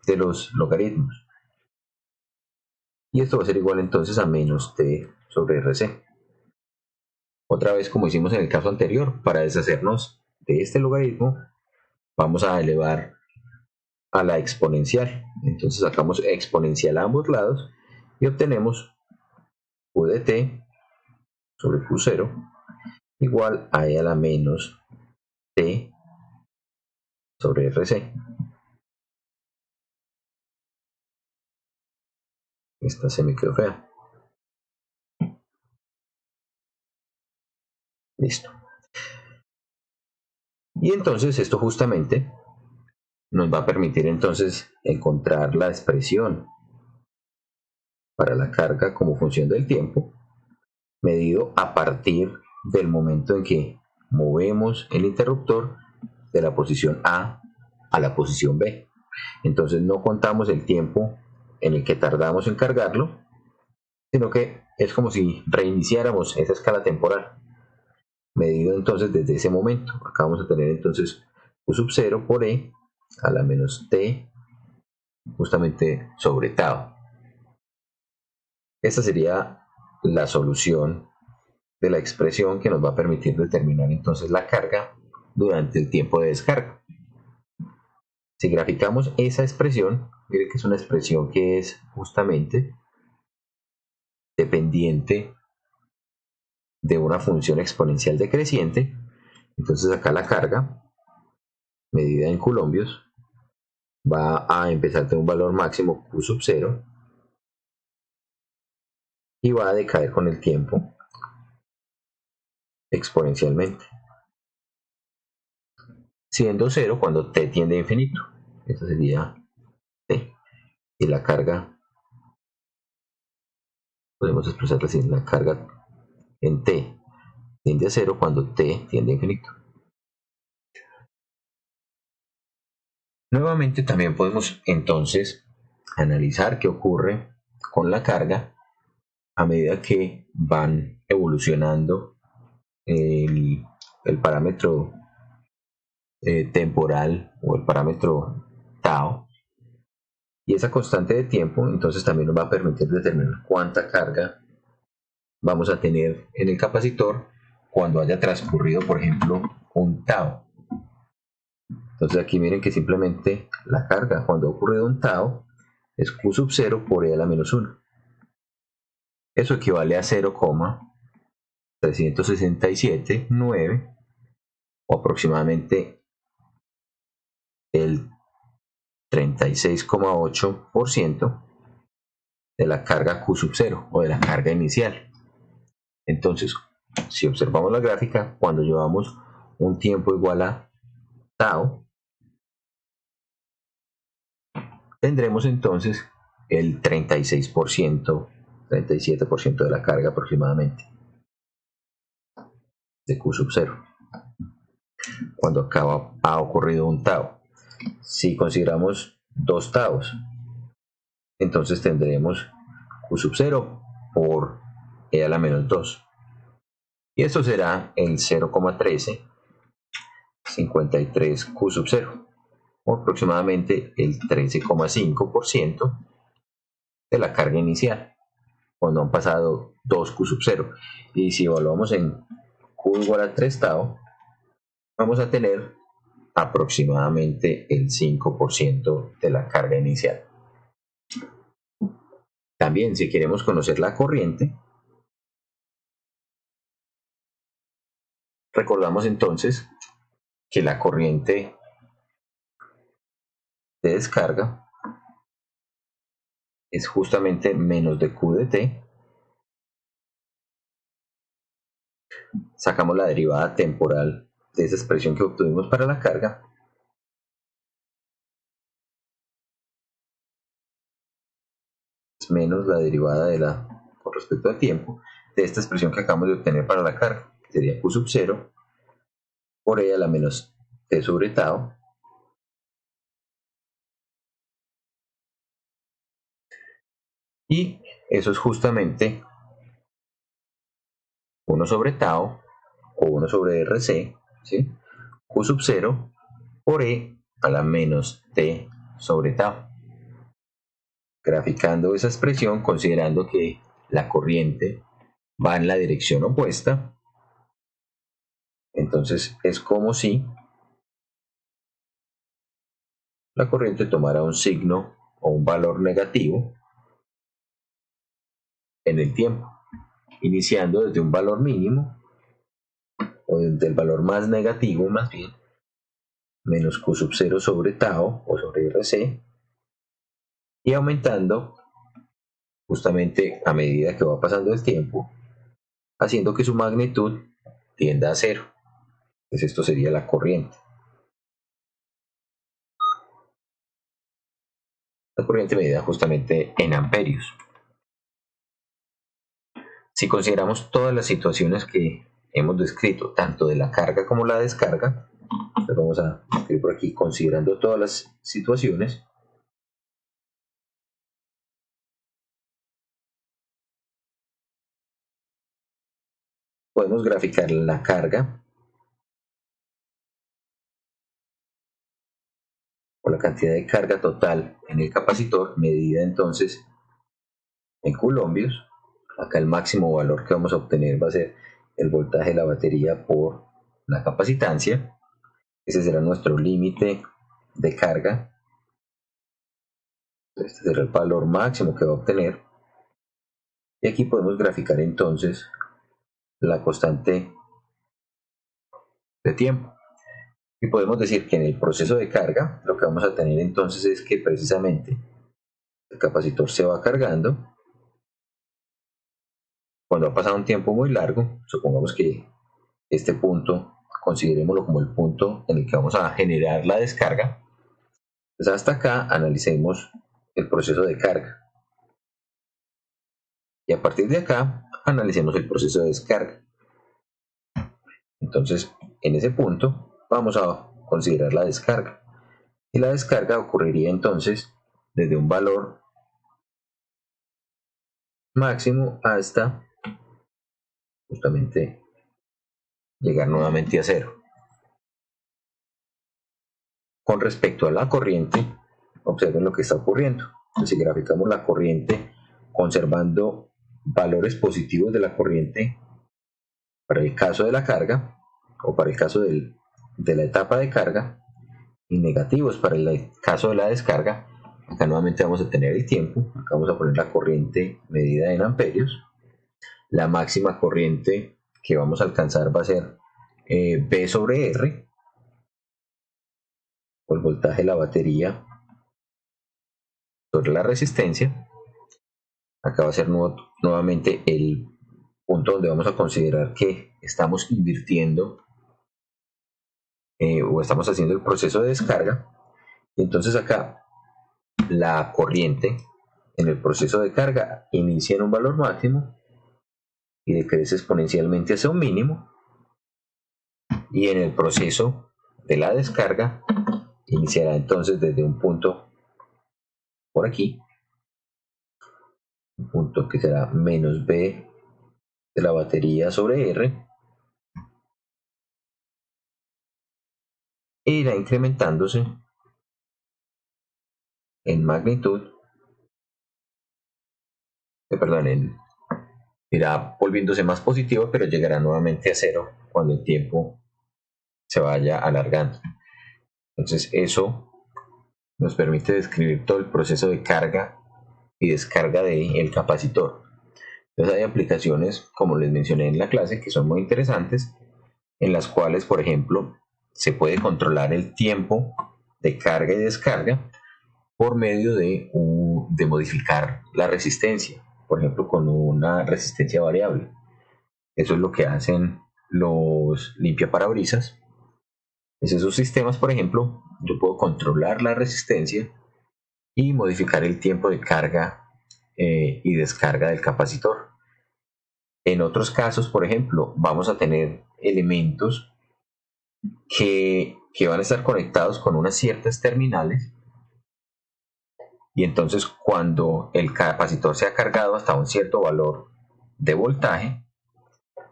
de los logaritmos. Y esto va a ser igual entonces a menos t sobre rc. Otra vez, como hicimos en el caso anterior, para deshacernos de este logaritmo, vamos a elevar a la exponencial. Entonces sacamos exponencial a ambos lados y obtenemos q de t sobre q0 igual a e a la menos t sobre rc. Esta se me quedó fea. Listo. Y entonces esto justamente nos va a permitir entonces encontrar la expresión para la carga como función del tiempo, medido a partir del momento en que movemos el interruptor de la posición A a la posición B. Entonces no contamos el tiempo en el que tardamos en cargarlo, sino que es como si reiniciáramos esa escala temporal, medido entonces desde ese momento. Acá vamos a tener entonces Q sub 0 por E a la menos T justamente sobre tau. Esta sería la solución de la expresión que nos va a permitir determinar entonces la carga durante el tiempo de descarga. Si graficamos esa expresión, miren que es una expresión que es justamente dependiente de una función exponencial decreciente. Entonces acá la carga, medida en coulombios, va a empezar de un valor máximo Q sub 0 y va a decaer con el tiempo exponencialmente, siendo 0 cuando t tiende a infinito. Esto sería t. Y la carga, podemos expresarla así, la carga en t tiende a 0 cuando t tiende a infinito. Nuevamente también podemos entonces analizar qué ocurre con la carga a medida que van evolucionando el parámetro temporal o el parámetro tau, y esa constante de tiempo entonces también nos va a permitir determinar cuánta carga vamos a tener en el capacitor cuando haya transcurrido, por ejemplo, un tau. Entonces aquí miren que simplemente la carga cuando ha ocurrido un tau es Q sub 0 por E a la menos 1. Eso equivale a 0,367,9 o aproximadamente el 36,8% de la carga Q sub 0 o de la carga inicial. Entonces, si observamos la gráfica, cuando llevamos un tiempo igual a tau, tendremos entonces el 36%, 37% de la carga aproximadamente de Q sub 0, cuando acá ha ocurrido un tau. Si consideramos 2 taus, entonces tendremos Q sub 0 por e a la menos 2. Y esto será el 0,1353 Q sub 0, o aproximadamente el 13,5% de la carga inicial, cuando han pasado 2 Q sub 0. Y si evaluamos en Q igual a 3 tau, vamos a tener aproximadamente el 5% de la carga inicial. También, si queremos conocer la corriente, recordamos entonces que la corriente de descarga es justamente menos de Q de T. Sacamos la derivada temporal de esa expresión que obtuvimos para la carga. Menos la derivada con respecto al tiempo de esta expresión que acabamos de obtener para la carga, que sería Q sub 0 por E a la menos T sobre tau y eso es justamente 1 sobre tau o 1 sobre RC, ¿sí? Q sub 0 por E a la menos T sobre tau. Graficando esa expresión, considerando que la corriente va en la dirección opuesta, entonces es como si la corriente tomara un signo o un valor negativo en el tiempo, iniciando desde un valor mínimo o desde el valor más negativo, más bien, menos Q sub 0 sobre tau o sobre RC, y aumentando justamente a medida que va pasando el tiempo, haciendo que su magnitud tienda a 0. Pues esto sería la corriente. La corriente medida justamente en amperios. Si consideramos todas las situaciones que hemos descrito, tanto de la carga como la descarga, entonces vamos a escribir por aquí, considerando todas las situaciones, podemos graficar la carga o la cantidad de carga total en el capacitor, medida entonces en coulombios. Acá el máximo valor que vamos a obtener va a ser el voltaje de la batería por la capacitancia. Ese será nuestro límite de carga. Este será el valor máximo que va a obtener. Y aquí podemos graficar entonces la constante de tiempo. Y podemos decir que en el proceso de carga lo que vamos a tener entonces es que precisamente el capacitor se va cargando. Cuando ha pasado un tiempo muy largo, supongamos que este punto, considerémoslo como el punto en el que vamos a generar la descarga. Pues hasta acá analicemos el proceso de carga. Y a partir de acá analicemos el proceso de descarga. Entonces, en ese punto vamos a considerar la descarga. Y la descarga ocurriría entonces desde un valor máximo hasta justamente llegar nuevamente a 0. Con respecto a la corriente, observen lo que está ocurriendo. Si graficamos la corriente conservando valores positivos de la corriente para el caso de la carga o para el caso de la etapa de carga y negativos para el caso de la descarga, acá nuevamente vamos a tener el tiempo. Acá vamos a poner la corriente medida en amperios. La máxima corriente que vamos a alcanzar va a ser B sobre R. o el voltaje de la batería sobre la resistencia. Acá va a ser nuevamente el punto donde vamos a considerar que estamos invirtiendo o estamos haciendo el proceso de descarga. Y entonces acá la corriente en el proceso de carga inicia en un valor máximo y decrece exponencialmente hacia un mínimo, y en el proceso de la descarga iniciará entonces desde un punto por aquí, un punto que será menos B de la batería sobre R, e irá incrementándose en magnitud, irá volviéndose más positivo, pero llegará nuevamente a cero cuando el tiempo se vaya alargando. Entonces eso nos permite describir todo el proceso de carga y descarga del capacitor. Entonces hay aplicaciones, como les mencioné en la clase, que son muy interesantes, en las cuales, por ejemplo, se puede controlar el tiempo de carga y descarga por medio de modificar la resistencia, por ejemplo, con una resistencia variable. Eso es lo que hacen los limpiaparabrisas. En esos sistemas, por ejemplo, yo puedo controlar la resistencia y modificar el tiempo de carga y descarga del capacitor. En otros casos, por ejemplo, vamos a tener elementos que van a estar conectados con unas ciertas terminales, y entonces cuando el capacitor se ha cargado hasta un cierto valor de voltaje,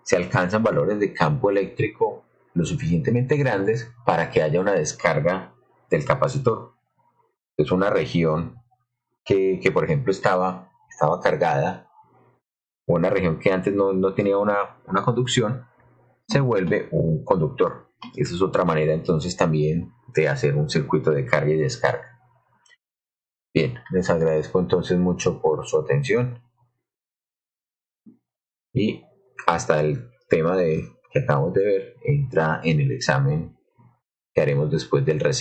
se alcanzan valores de campo eléctrico lo suficientemente grandes para que haya una descarga del capacitor. Es una región que por ejemplo estaba cargada, o una región que antes no tenía una conducción, se vuelve un conductor. Esa es otra manera entonces también de hacer un circuito de carga y descarga. Bien, les agradezco entonces mucho por su atención, y hasta el tema que acabamos de ver entra en el examen que haremos después del recién.